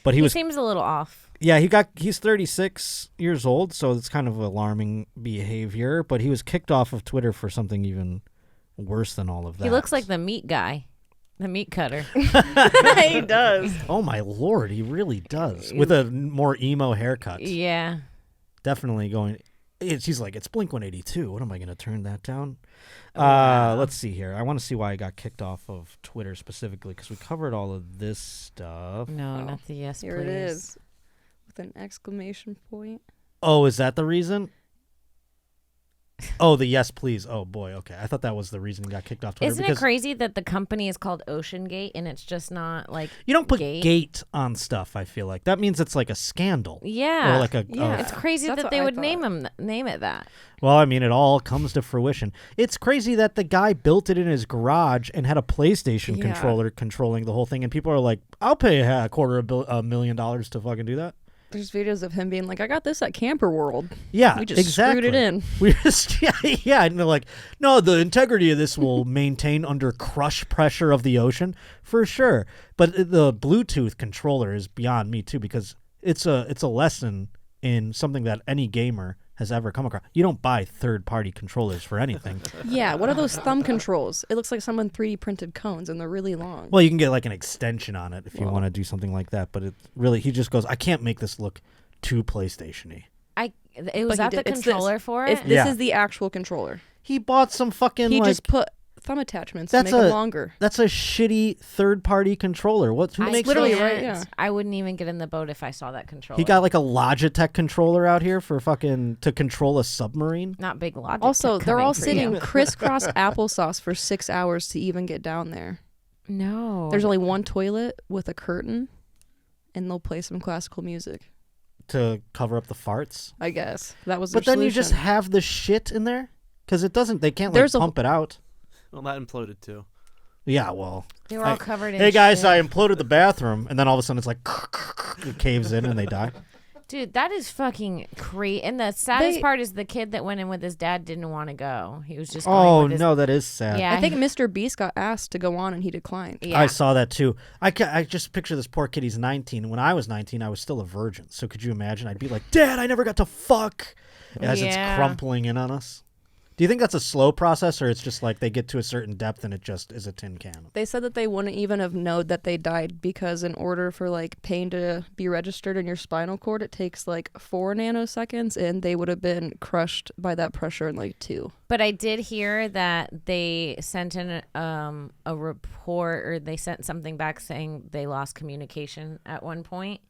But he seems a little off. Yeah, he's 36 years old, so it's kind of alarming behavior. But he was kicked off of Twitter for something even worse than all of that. He looks like the meat guy, the meat cutter. He does. Oh my lord, he really does. With a more emo haircut. Yeah. Definitely going. She's like, it's Blink-182. What am I going to turn that down? Let's see here. I want to see why I got kicked off of Twitter specifically, because we covered all of this stuff. No, not the yes, Here please. it is. With an exclamation point. Oh, is that the reason? Oh, the yes, please. Oh, boy. Okay. I thought that was the reason he got kicked off Twitter. Isn't it crazy that the company is called Ocean Gate and it's just not like you don't put gate on stuff, I feel like. That means it's like a scandal. Yeah. Or like a it's crazy that they would name it that. Well, I mean, it all comes to fruition. It's crazy that the guy built it in his garage and had a PlayStation controller controlling the whole thing, and people are like, I'll pay $250,000 to fucking do that. There's videos of him being like, I got this at Camper World. Yeah, we just screwed it in. We just yeah, and they're like, no, the integrity of this will maintain under crush pressure of the ocean for sure. But the Bluetooth controller is beyond me too, because it's a lesson in something that any gamer has ever come across. You don't buy third-party controllers for anything. Yeah, what are those thumb controls? It looks like someone 3D printed cones, and they're really long. Well, you can get like an extension on it if you want to do something like that. But it really, he just goes, I can't make this look too PlayStation-y. Was that the controller for it? This is the actual controller. He bought some fucking. He just put thumb attachments to make it longer. That's a shitty third-party controller. Who makes literally those? right? Yeah. I wouldn't even get in the boat if I saw that controller. He got like a Logitech controller out here for fucking to control a submarine. Not big Logitech. Also, they're all sitting crisscross applesauce for 6 hours to even get down there. No. There's only one toilet with a curtain, and they'll play some classical music to cover up the farts. I guess that was. But then you just have the shit in there because it doesn't. They can't like pump it out. Well, that imploded too. Yeah, well. They were all covered in Hey guys, shit. I imploded the bathroom, and then all of a sudden it's like it caves in and they die. Dude, that is fucking crazy. And the saddest part is the kid that went in with his dad didn't want to go. He was just going with his... no, that is sad. Yeah, I think Mr. Beast got asked to go on and he declined. Yeah. I saw that too. I just picture this poor kid. He's 19. When I was 19, I was still a virgin. So could you imagine? I'd be like, Dad, I never got to fuck, as it's crumpling in on us. Do you think that's a slow process, or it's just like they get to a certain depth and it just is a tin can? They said that they wouldn't even have known that they died because in order for like pain to be registered in your spinal cord, it takes like 4 nanoseconds, and they would have been crushed by that pressure in like 2. But I did hear that they sent in a report, or they sent something back saying they lost communication at one point.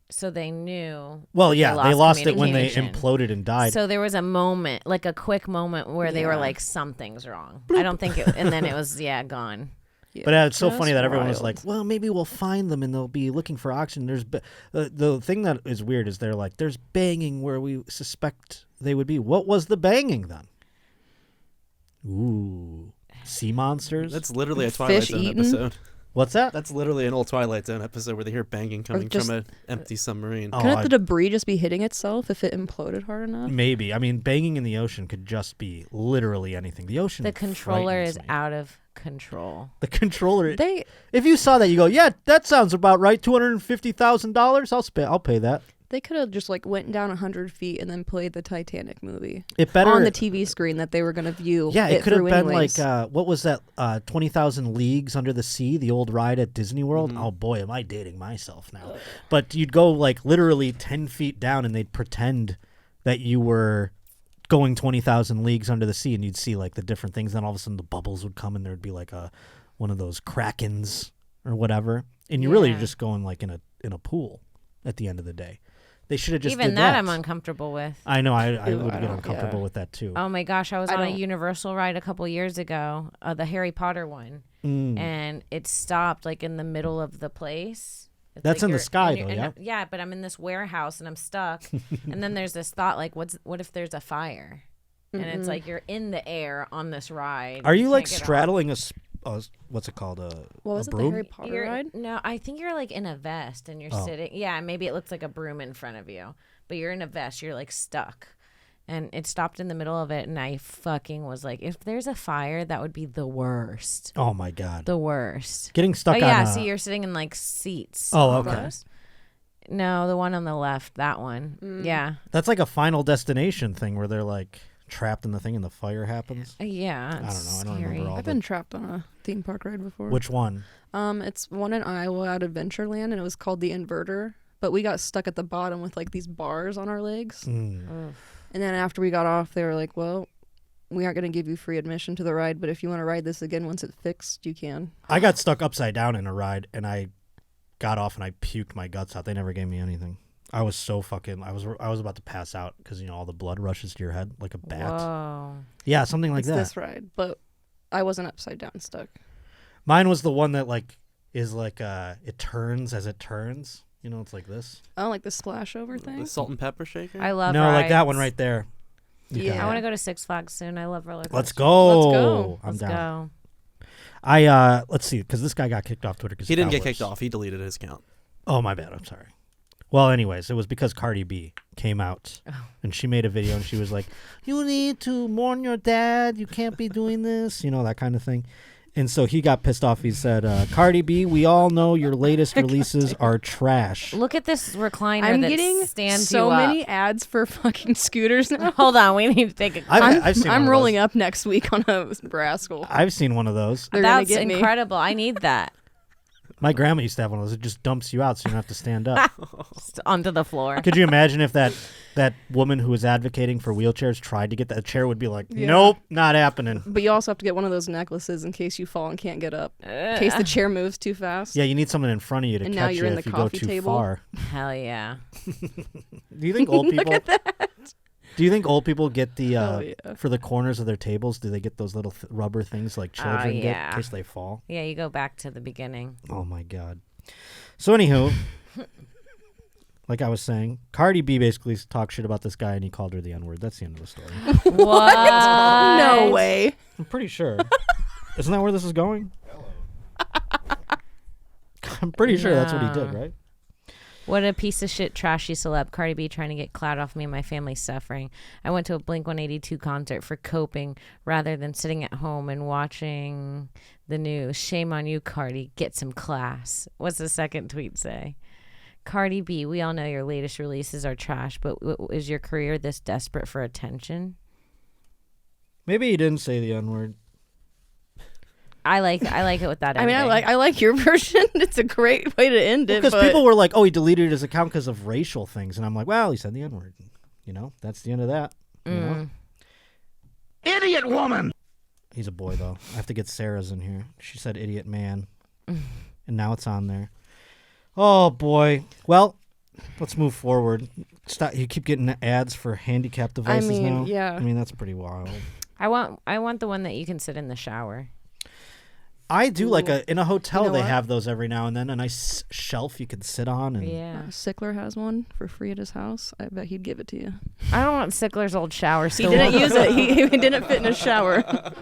So they knew. Well, yeah, they lost it when they communication. imploded and died. So there was a moment, like a quick moment, where they were like, "Something's wrong." I don't think it, and then it was gone. Yeah. But it's so funny that everyone was wild. like, well, maybe we'll find them and they'll be looking for oxygen. There's the thing that is weird is they're like, there's banging where we suspect they would be. What was the banging then? Ooh, sea monsters? That's literally a Twilight Fish Zone eaten? episode. What's that? That's literally an old Twilight Zone episode where they hear banging coming just- from an empty submarine. Oh, Couldn't the debris just be hitting itself if it imploded hard enough? Maybe. I mean, banging in the ocean could just be literally anything. The ocean. The controller is frightens me. out of control. The controller. They If you saw that, you go, yeah, that sounds about right. $250,000. I'll pay that. They could have just like went down 100 feet and then played the Titanic movie It better on the TV screen that they were going to view. Yeah, it could have through been anyways. like what was that? 20,000 Leagues Under the Sea, the old ride at Disney World. Oh boy, am I dating myself now? But you'd go like literally 10 feet down, and they'd pretend that you were going 20,000 leagues under the sea, and you'd see like the different things. Then all of a sudden, the bubbles would come, and there'd be like one of those krakens or whatever, and you really are just going like in a pool at the end of the day. They should have just Even did that I'm uncomfortable with. I know. I would I get don't- uncomfortable yeah. with that too. Oh my gosh, I was I on a don't- Universal ride a couple years ago, the Harry Potter one, and it stopped like in the middle of the place. It's That's like in the you're- sky, and you're- though, and yeah, but I'm in this warehouse and I'm stuck, and then there's this thought like, what if there's a fire? And it's like you're in the air on this ride. Are you like can't get off. straddling a what's it called? What was a it, the broom? Harry Potter You're- ride? No, I think you're like in a vest and you're Oh. sitting. Yeah, maybe it looks like a broom in front of you, but you're in a vest. You're like stuck. And it stopped in the middle of it, and I fucking was like, if there's a fire, that would be the worst. Oh my god. The worst. Getting stuck Oh, yeah, on so you're sitting in like seats. Oh, okay. almost. No, the one on the left, that one. Yeah. That's like a Final Destination thing where they're like trapped in the thing and the fire happens. Yeah. I don't know. I don't scary. remember all I've been trapped on a theme park ride before. Which one? It's one in Iowa at Adventureland, and it was called the Inverter. But we got stuck at the bottom with like these bars on our legs. And then after we got off, they were like, well, we aren't going to give you free admission to the ride, but if you want to ride this again once it's fixed, you can. I got stuck upside down in a ride, and I got off and I puked my guts out. They never gave me anything. I was so fucking. I was about to pass out because all the blood rushes to your head like a bat. Whoa. Yeah, something like It's that. this ride, but I wasn't upside down stuck. Mine was the one that like is like it turns as it turns. It's like this. Oh, like the splash over thing? The salt and pepper shaker? I love No, like that rides. one right there. You got I it. want to go to Six Flags soon. I love roller coasters. Let's go. Let's go. I'm Let's down. go. Let's see, because this guy got kicked off Twitter. Cause He didn't get Cowboys. kicked off. He deleted his account. Oh, my bad. I'm sorry. Well, anyways, it was because Cardi B came out and she made a video and she was like, you need to mourn your dad. You can't be doing this, that kind of thing. And so he got pissed off. He said, Cardi B, we all know your latest releases are trash. Look at this recliner I'm that getting stands so you up. many ads for fucking scooters now. Hold on, we need to take a I've seen one I'm of rolling those. up next week on a rascal. I've seen one of those. They're gonna That's get me. incredible. I need that. My grandma used to have one of those. It just dumps you out so you don't have to stand up. Onto the floor. Could you imagine if that woman who was advocating for wheelchairs tried to get that chair would be like, Yeah. nope, not happening. But you also have to get one of those necklaces in case you fall and can't get up. In case the chair moves too fast. Yeah, you need someone in front of you to And catch now you're you in if the you go coffee too table. far. Hell yeah. Do you think old people? Look at that. Do you think old people get the Oh, yeah. for the corners of their tables? Do they get those little rubber things like children get yeah. in case they fall? Yeah, you go back to the beginning. Oh my god. So anywho, like I was saying, Cardi B basically talked shit about this guy and he called her the N-word. That's the end of the story. What? No way. I'm pretty sure. Isn't that where this is going? I'm pretty sure that's what he did, No. right? What a piece of shit, trashy celeb. Cardi B trying to get clout off me and my family's suffering. I went to a Blink-182 concert for coping rather than sitting at home and watching the news. Shame on you, Cardi. Get some class. What's the second tweet say? Cardi B, we all know your latest releases are trash, but is your career this desperate for attention? Maybe he didn't say the N-word. I like it with that. I mean, ending. I like your version. It's a great way to end it. Because but people were like, oh, he deleted his account because of racial things. And I'm like, well, he said the N-word. That's the end of that. You know? Idiot woman! He's a boy, though. I have to get Sarah's in here. She said idiot man. And now it's on there. Oh, boy. Well, let's move forward. Stop. You keep getting ads for handicap devices now. Yeah. I mean, that's pretty wild. I want the one that you can sit in the shower. I do like in a hotel. You know They what? have those every now and then. A nice shelf you can sit on. And Yeah. Sickler has one for free at his house. I bet he'd give it to you. I don't want Sickler's old shower He still. didn't use it. He didn't fit in his shower. I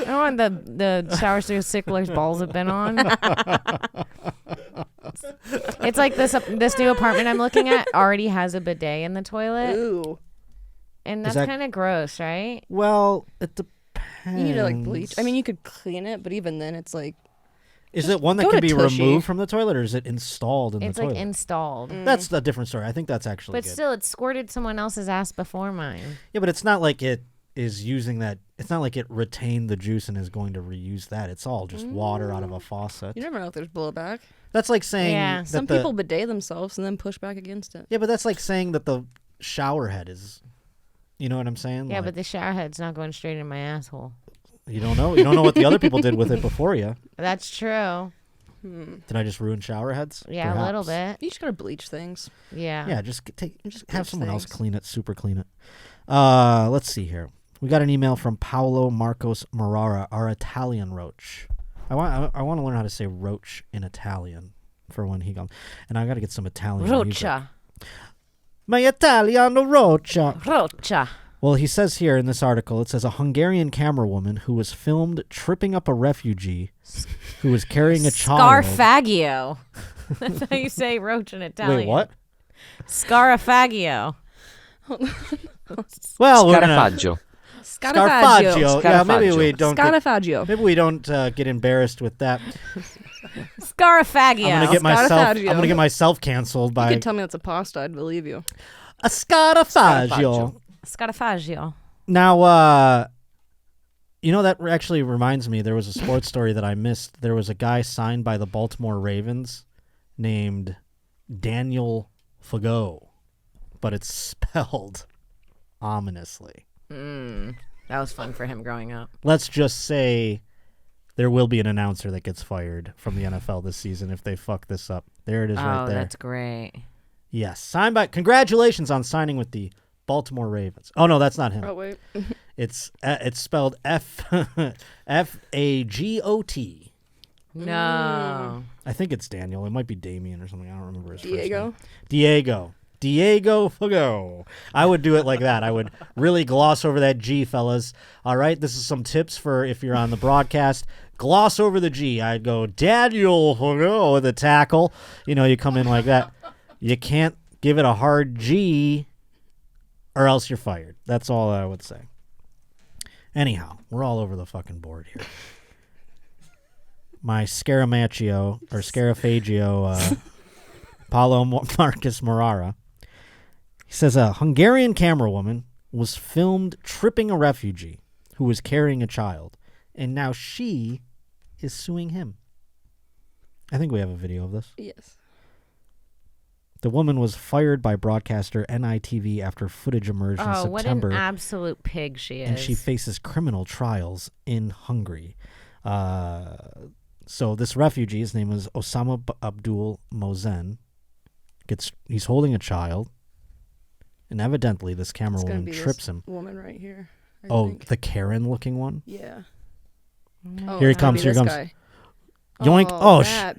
don't want the shower still Sickler's balls have been on. It's like this new apartment I'm looking at already has a bidet in the toilet. Ooh. And that's that- kind of gross, right? Well, it depends. You need to like bleach. I mean, you could clean it, but even then, it's like. Is it one that go can to be Tushy. removed from the toilet, or is it installed in It's the like toilet? installed. That's a different story. I think that's actually But good. still, it squirted someone else's ass before mine. Yeah, but it's not like it is using that. It's not like it retained the juice and is going to reuse that. It's all just water out of a faucet. You never know if there's blowback. That's like saying that Some people bidet themselves and then push back against it. Yeah, but that's like saying that the shower head is. You know what I'm saying? Yeah, Like, but the shower head's not going straight in my asshole. you don't know. You don't know what the other people did with it before you. That's true. Did I just ruin shower heads? Yeah, a little bit. You just gotta bleach things. Yeah. Yeah, just have someone else things. clean it, super clean it. Let's see here. We got an email from Paolo Marcos Morara, our Italian roach. I want to learn how to say roach in Italian for when he comes, and I got to get some Italian music. Rocha. My Italiano rocha. Rocha. Well, he says here in this article, it says a Hungarian camerawoman who was filmed tripping up a refugee who was carrying a child. Scarfaggio. That's how you say roach in Italian. Wait, what? Scarafaggio. Well, we're gonna Scarafaggio. Scarafaggio. Yeah, maybe we don't. Scarafaggio. Maybe we don't get embarrassed with that. Scarafaggio. I'm Scarafaggio. gonna get myself canceled You by could tell me that's a pasta, I'd believe you. a Scarafaggio. Scarafaggio. Now, you know, that actually reminds me. There was a sports story that I missed. There was a guy signed by the Baltimore Ravens named Daniel Fago, but it's spelled ominously. That was fun for him growing up. Let's just say there will be an announcer that gets fired from the NFL this season if they fuck this up. There it is right there. That's great. Yes. Signed by. Congratulations on signing with the Baltimore Ravens. Oh, no, that's not him. Oh, wait. It's spelled Fagot. No. I think it's Daniel. It might be Damien or something. I don't remember his first Diego? name. Diego Fago. I would do it like that. I would really gloss over that G, fellas. All right, this is some tips for if you're on the broadcast. Gloss over the G. I'd go Daniel Fago with a tackle. You know, you come in like that. You can't give it a hard G or else you're fired. That's all I would say. Anyhow, we're all over the fucking board here. My Scaramaccio or Scarafaggio, Paulo Marcus Morara. He says a Hungarian camerawoman was filmed tripping a refugee who was carrying a child, and now she is suing him. I think we have a video of this. Yes. The woman was fired by broadcaster NITV after footage emerged in Oh, what September. an absolute pig she is. And she faces criminal trials in Hungary. So this refugee, his name is Osama Abdul Mozen, he's holding a child, and evidently this camera It's gonna woman be trips this him. woman right here. I Oh, think. the Karen-looking one? Yeah. Here he it's gonna comes, be here this comes. guy. Yoink. Oh, that.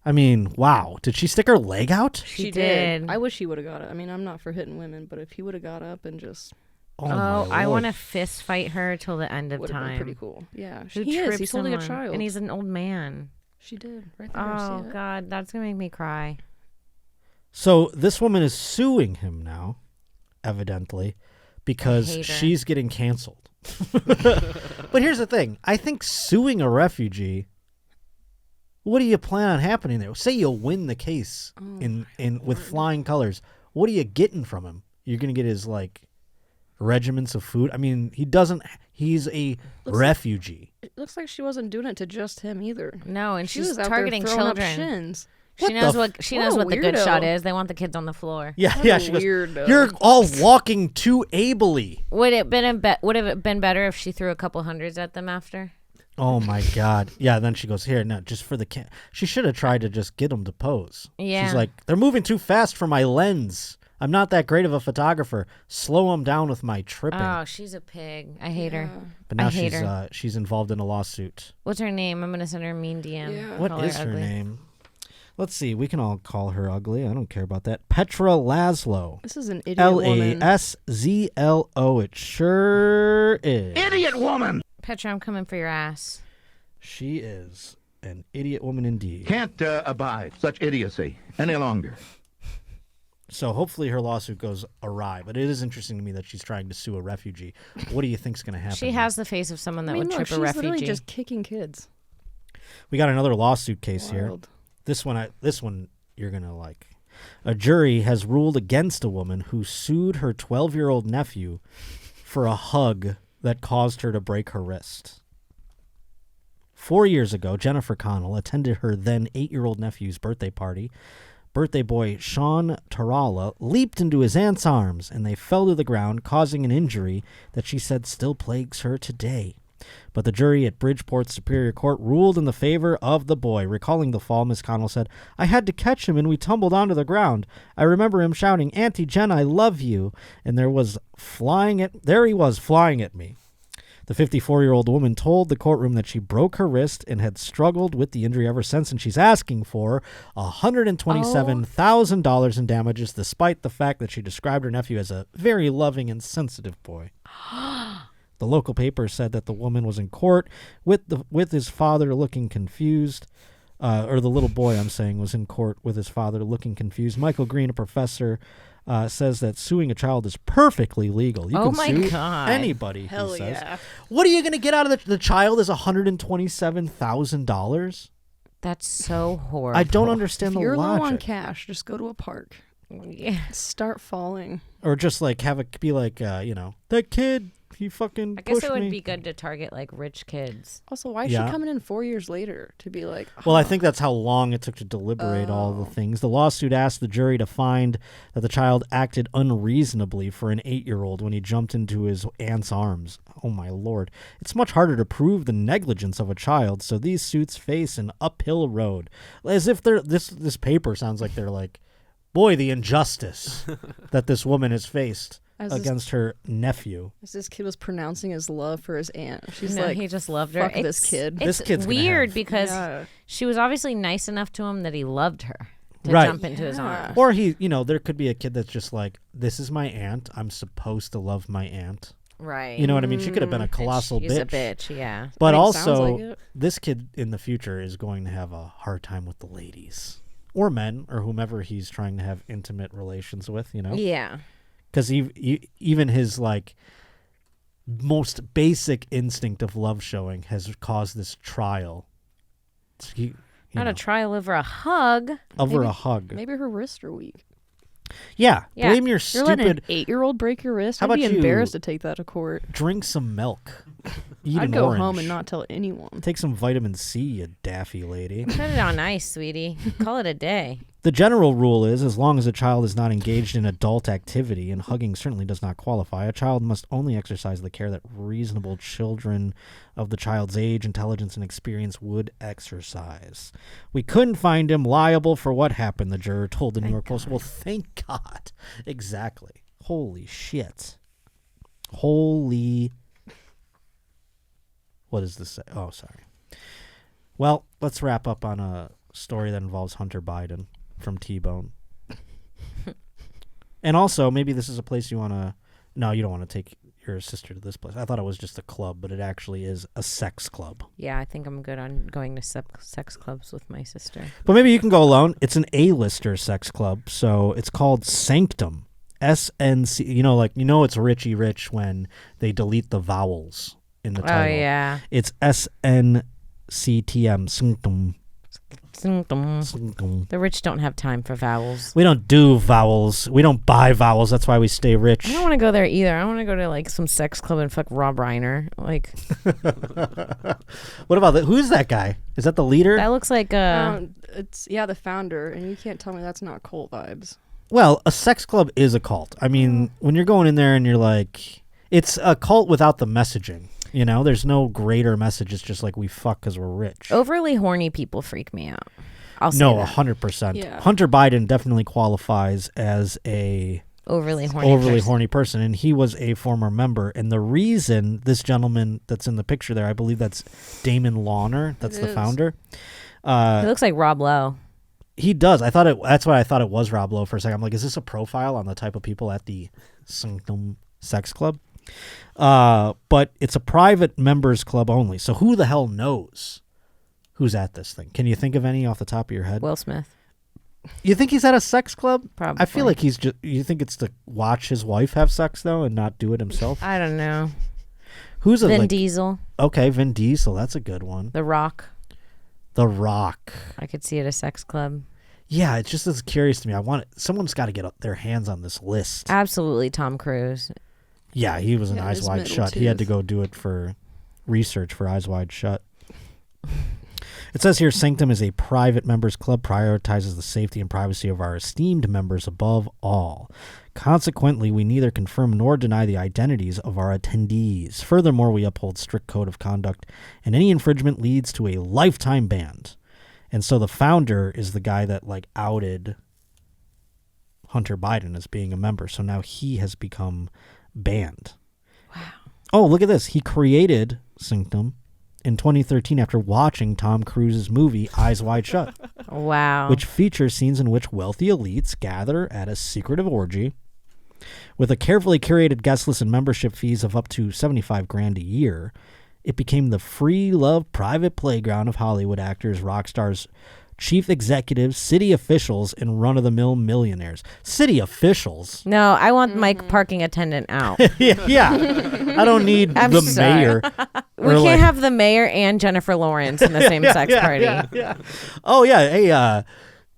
I mean, wow. Did she stick her leg out? She did. I wish he would have got it. I mean, I'm not for hitting women, but if he would have got up and just Oh, I want to fist fight her till the end of would have been time. pretty cool. Yeah, Who he is. trips He's holding a someone, child, and he's an old man. She did right there. Oh see it? God, that's gonna make me cry. So this woman is suing him now, evidently, because hate her. she's getting canceled. But here's the thing. I think suing a refugee, what do you plan on happening there? Say you win the case with flying colors. What are you getting from him? You're going to get his, like, regiments of food? I mean, he's a refugee. It looks like she wasn't doing it to just him either. No, and She she's was out there targeting throwing up children. shins. She knows what a the good weirdo. shot is. They want the kids on the floor. Yeah, What yeah. a She goes, weirdo. you're all walking too ably. Would it have been better if she threw a couple hundreds at them after? Oh my God. Yeah, then she goes, here, no, just for the She should have tried to just get him to pose. Yeah. She's like, they're moving too fast for my lens. I'm not that great of a photographer. Slow them down with my tripping. Oh, she's a pig. I hate her. But now I hate her. She's involved in a lawsuit. What's her name? I'm going to send her a mean DM. Yeah. What is her name? Let's see. We can all call her ugly. I don't care about that. Petra Laszlo. This is an idiot woman. Laszlo. It sure is. Idiot woman! Petra, I'm coming for your ass. She is an idiot woman indeed. Can't abide such idiocy any longer. So hopefully her lawsuit goes awry. But it is interesting to me that she's trying to sue a refugee. What do you think's going to happen? She has the face of someone that would trip a refugee. She's literally just kicking kids. We got another lawsuit case here. This one you're going to like. A jury has ruled against a woman who sued her 12-year-old nephew for a hug that caused her to break her wrist. 4 years ago, Jennifer Connell attended her then 8-year-old nephew's birthday party. Birthday boy Sean Tarala leaped into his aunt's arms, and they fell to the ground, causing an injury that she said still plagues her today. But the jury at Bridgeport Superior Court ruled in the favor of the boy. Recalling the fall, Miss Connell said, I had to catch him and we tumbled onto the ground. I remember him shouting, Auntie Jen, I love you. And there he was flying at me. The 54-year-old woman told the courtroom that she broke her wrist and had struggled with the injury ever since, and she's asking for $127,000 in damages, despite the fact that she described her nephew as a very loving and sensitive boy. The local paper said that the woman was in court with his father looking confused, or the little boy, I'm saying, was in court with his father looking confused. Michael Green, a professor, says that suing a child is perfectly legal. You can sue anybody. Hell he says. yeah. What are you going to get out of the child? Is $127,000? That's so horrible. I don't understand If the you're logic. low on cash, just go to a park. Yeah. Start falling. Or just like have it be like, that kid. He fucking I guess pushed it would me. be good to target like rich kids. Also, why is she coming in 4 years later to be like? Oh. Well, I think that's how long it took to deliberate all the things. The lawsuit asked the jury to find that the child acted unreasonably for an 8-year-old when he jumped into his aunt's arms. Oh my lord! It's much harder to prove the negligence of a child, so these suits face an uphill road. As if they're this paper sounds like they're like, boy, the injustice that this woman has faced against her nephew. As this kid was pronouncing his love for his aunt. She's No, like, he just loved her. Fuck this kid. It's This kid's gonna weird have- because she was obviously nice enough to him that he loved her to Right. jump into his arms. Or there could be a kid that's just like, this is my aunt. I'm supposed to love my aunt. Right. You know what I mean? She could have been a colossal She's bitch. a bitch, yeah. But I mean, sounds also, like it. this kid in the future is going to have a hard time with the ladies. Or men, or whomever he's trying to have intimate relations with, Yeah. Because even his, like, most basic instinct of love showing has caused this trial. Not a trial over a hug. Over a hug. Maybe her wrists are weak. Yeah. Yeah. Blame your You're letting an stupid... 8-year-old break your wrist? How I'd be about you embarrassed to take that to court. Drink some milk. Eat I'd an go orange. home and not tell anyone. Take some vitamin C, you daffy lady. Put it on ice, sweetie. Call it a day. The general rule is, as long as a child is not engaged in adult activity, and hugging certainly does not qualify, a child must only exercise the care that reasonable children of the child's age, intelligence, and experience would exercise. We couldn't find him liable for what happened, the juror told the New York Post. Well, thank God. Exactly. Holy shit. Holy... What does this say? Oh, sorry. Well, let's wrap up on a story that involves Hunter Biden from T-Bone. And also, maybe this is a place you want to... No, you don't want to take your sister to this place. I thought it was just a club, but it actually is a sex club. Yeah, I think I'm good on going to sex clubs with my sister. But maybe you can go alone. It's an A-lister sex club, so it's called Sanctum. SNC... it's Richie Rich when they delete the vowels in the title. Oh, yeah. It's SNCTM. Sanctum. The rich don't have time for vowels. We don't do vowels. We don't buy vowels. That's why we stay rich. I don't want to go there either. I want to go to like some sex club and fuck Rob Reiner. Like, what about that? Who's that guy? Is that the leader? That looks like it's the founder, and you can't tell me that's not cult vibes. Well, a sex club is a cult. I mean, when you're going in there and you're like, it's a cult without the messaging. You know, there's no greater message. It's just like we fuck because we're rich. Overly horny people freak me out. I'll say No, that. 100%. Yeah. Hunter Biden definitely qualifies as a Overly horny person, and he was a former member. And the reason this gentleman that's in the picture there, I believe that's Damon Lawner, that's the founder. He looks like Rob Lowe. He does. That's why I thought it was Rob Lowe for a second. I'm like, is this a profile on the type of people at the Sanctum Sex Club? But it's a private members club only. So who the hell knows who's at this thing? Can you think of any off the top of your head? Will Smith. You think he's at a sex club? Probably. I feel like he's just. You think it's to watch his wife have sex though, and not do it himself? I don't know. Who's a Vin Diesel? Okay, Vin Diesel. That's a good one. The Rock. The Rock. I could see at a sex club. Yeah, it's just as curious to me. Someone's got to get their hands on this list. Absolutely, Tom Cruise. Yeah, he was in Eyes Wide Shut. He had to go do it for research for Eyes Wide Shut. It says here, Sanctum is a private members club, prioritizes the safety and privacy of our esteemed members above all. Consequently, we neither confirm nor deny the identities of our attendees. Furthermore, we uphold strict code of conduct, and any infringement leads to a lifetime ban. And so the founder is the guy that outed Hunter Biden as being a member. So now he has become banned. Wow. Oh, look at this. He created Sanctum in 2013 after watching Tom Cruise's movie Eyes Wide Shut. Wow. Which features scenes in which wealthy elites gather at a secretive orgy with a carefully curated guest list and membership fees of up to $75,000 a year. It became the free love private playground of Hollywood actors, rock stars, chief executives, city officials, and run-of-the-mill millionaires. City officials? No, I want my parking attendant out. Yeah. I don't need the mayor. We can't have the mayor and Jennifer Lawrence in the same sex party. Yeah. Oh, yeah. Hey,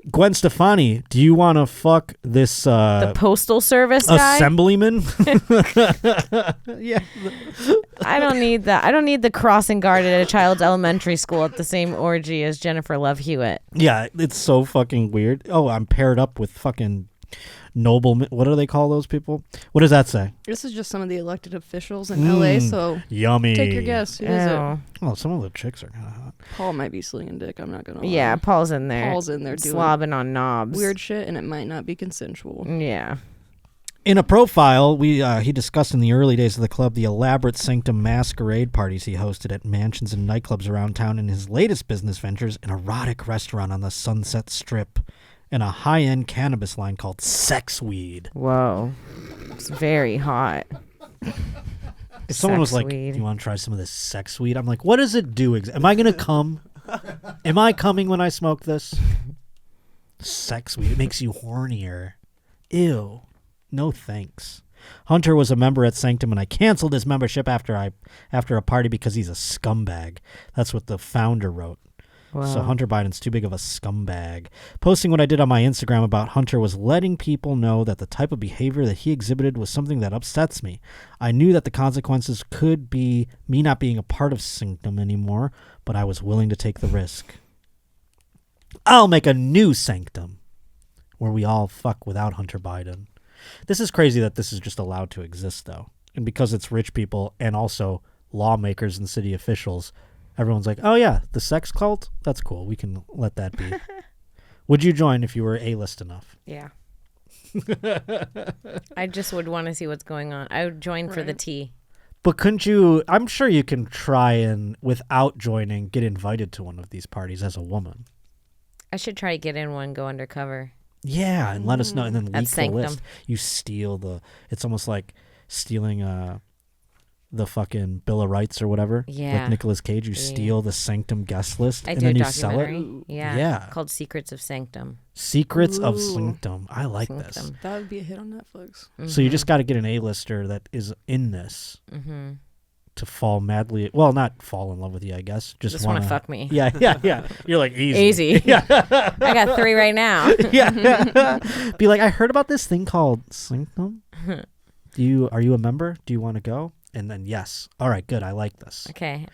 Gwen Stefani, do you want to fuck this the postal service guy? Assemblyman? Yeah. I don't need that. I don't need the crossing guard at a child's elementary school at the same orgy as Jennifer Love Hewitt. Yeah, it's so fucking weird. Oh, I'm paired up with fucking noblemen. What do they call those people? What does that say? This is just some of the elected officials in LA, so yummy. Take your guess. Who is it? Oh, some of the chicks are kind of hot. Paul might be slinging dick. I'm not going to lie. Yeah, Paul's in there. Paul's in there doing slobbing on knobs. Weird shit, and it might not be consensual. Yeah. In a profile, he discussed in the early days of the club the elaborate Sanctum masquerade parties he hosted at mansions and nightclubs around town, and his latest business ventures, an erotic restaurant on the Sunset Strip and a high-end cannabis line called Sex Weed. Whoa. It's very hot. If someone was like, "You want to try some of this sex weed?" I'm like, "What does it do? Am I going to come? Am I coming when I smoke this?" Sex weed. It makes you hornier. Ew. No thanks. Hunter was a member at Sanctum, and I canceled his membership after a party because he's a scumbag. That's what the founder wrote. Wow. So Hunter Biden's too big of a scumbag. Posting what I did on my Instagram about Hunter was letting people know that the type of behavior that he exhibited was something that upsets me. I knew that the consequences could be me not being a part of Sanctum anymore, but I was willing to take the risk. I'll make a new Sanctum where we all fuck without Hunter Biden. This is crazy that this is just allowed to exist, though. And because it's rich people and also lawmakers and city officials, everyone's like, oh, yeah, the sex cult? That's cool. We can let that be. Would you join if you were A-list enough? Yeah. I just would want to see what's going on. I would join for the tea. But couldn't you, I'm sure you can try and, without joining, get invited to one of these parties as a woman. I should try to get in one, go undercover. Yeah, and let us know, and then leak the list. Sanctum. You steal it's almost like stealing the fucking Bill of Rights or whatever. Yeah. Like Nicolas Cage, you steal the Sanctum guest list, and do then a you sell it. Yeah. Called Secrets of Sanctum. Secrets of Sanctum. I like this. That would be a hit on Netflix. Mm-hmm. So you just got to get an A-lister that is in this to fall madly, well, not fall in love with you, I guess. Just want to fuck me. Yeah. You're like, easy. Easy. Yeah. I got 3 right now. Yeah. Be like, I heard about this thing called Sanctum. Are you a member? Do you want to go? And then yes. All right, good. I like this. Okay.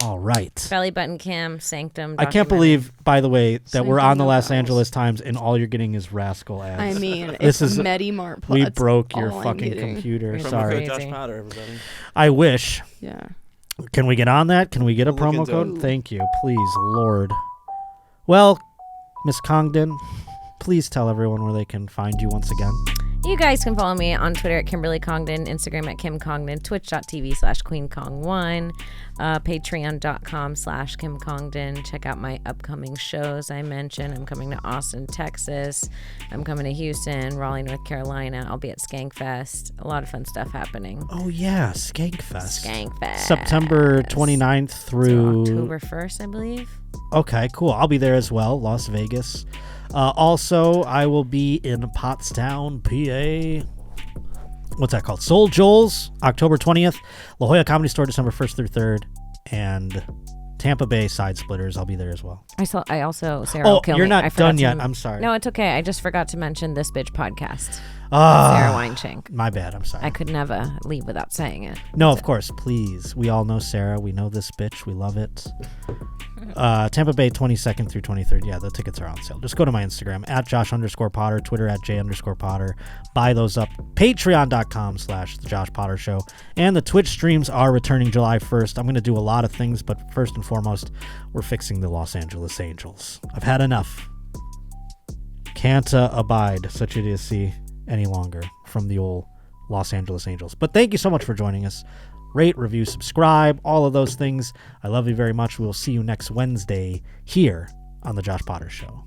All right. Belly button cam, Sanctum. I can't believe, by the way, that Sanctum we're on the no Los Vowels. Angeles Times and all you're getting is Rascal ads. I mean, this it's is Medimart. We That's broke your all I'm fucking getting. computer. From Sorry. Josh Potter, everybody. I wish. Yeah. Can we get on that? Can we get a We'll look promo into code? it. Thank you. Please, Lord. Well, Miss Congdon, please tell everyone where they can find you once again. You guys can follow me on Twitter at Kimberly Congdon, Instagram at Kim Congdon, twitch.tv/QueenCong1, patreon.com/Kim Congdon. Check out my upcoming shows I mentioned. I'm coming to Austin, Texas. I'm coming to Houston, Raleigh, North Carolina. I'll be at Skankfest. A lot of fun stuff happening. Oh, yeah, Skankfest. Skankfest. September 29th through October 1st, I believe. Okay, cool. I'll be there as well, Las Vegas. Also, I will be in Pottstown, PA. What's that called? SoulJoel's, October 20th. La Jolla Comedy Store, December 1st through 3rd. And Tampa Bay Side Splitters, I'll be there as well. I also, Sarah will kill you're me. not I forgot done to yet. I'm sorry. No, it's okay. I just forgot to mention This Bitch podcast. Sarah Weinshank. My bad. I'm sorry. I could never leave without saying it. No, of course. Please. We all know Sarah. We know this bitch. We love it. Tampa Bay 22nd through 23rd. Yeah, the tickets are on sale. Just go to my Instagram at Josh_Potter, Twitter at J_Potter. Buy those up. Patreon.com/The Josh Potter Show. And the Twitch streams are returning July 1st. I'm going to do a lot of things, but first and foremost, we're fixing the Los Angeles Angels. I've had enough. Can't abide such idiocy any longer from the old Los Angeles Angels. But thank you so much for joining us. Rate, review, subscribe, all of those things. I love you very much. We will see you next Wednesday here on The Josh Potter Show.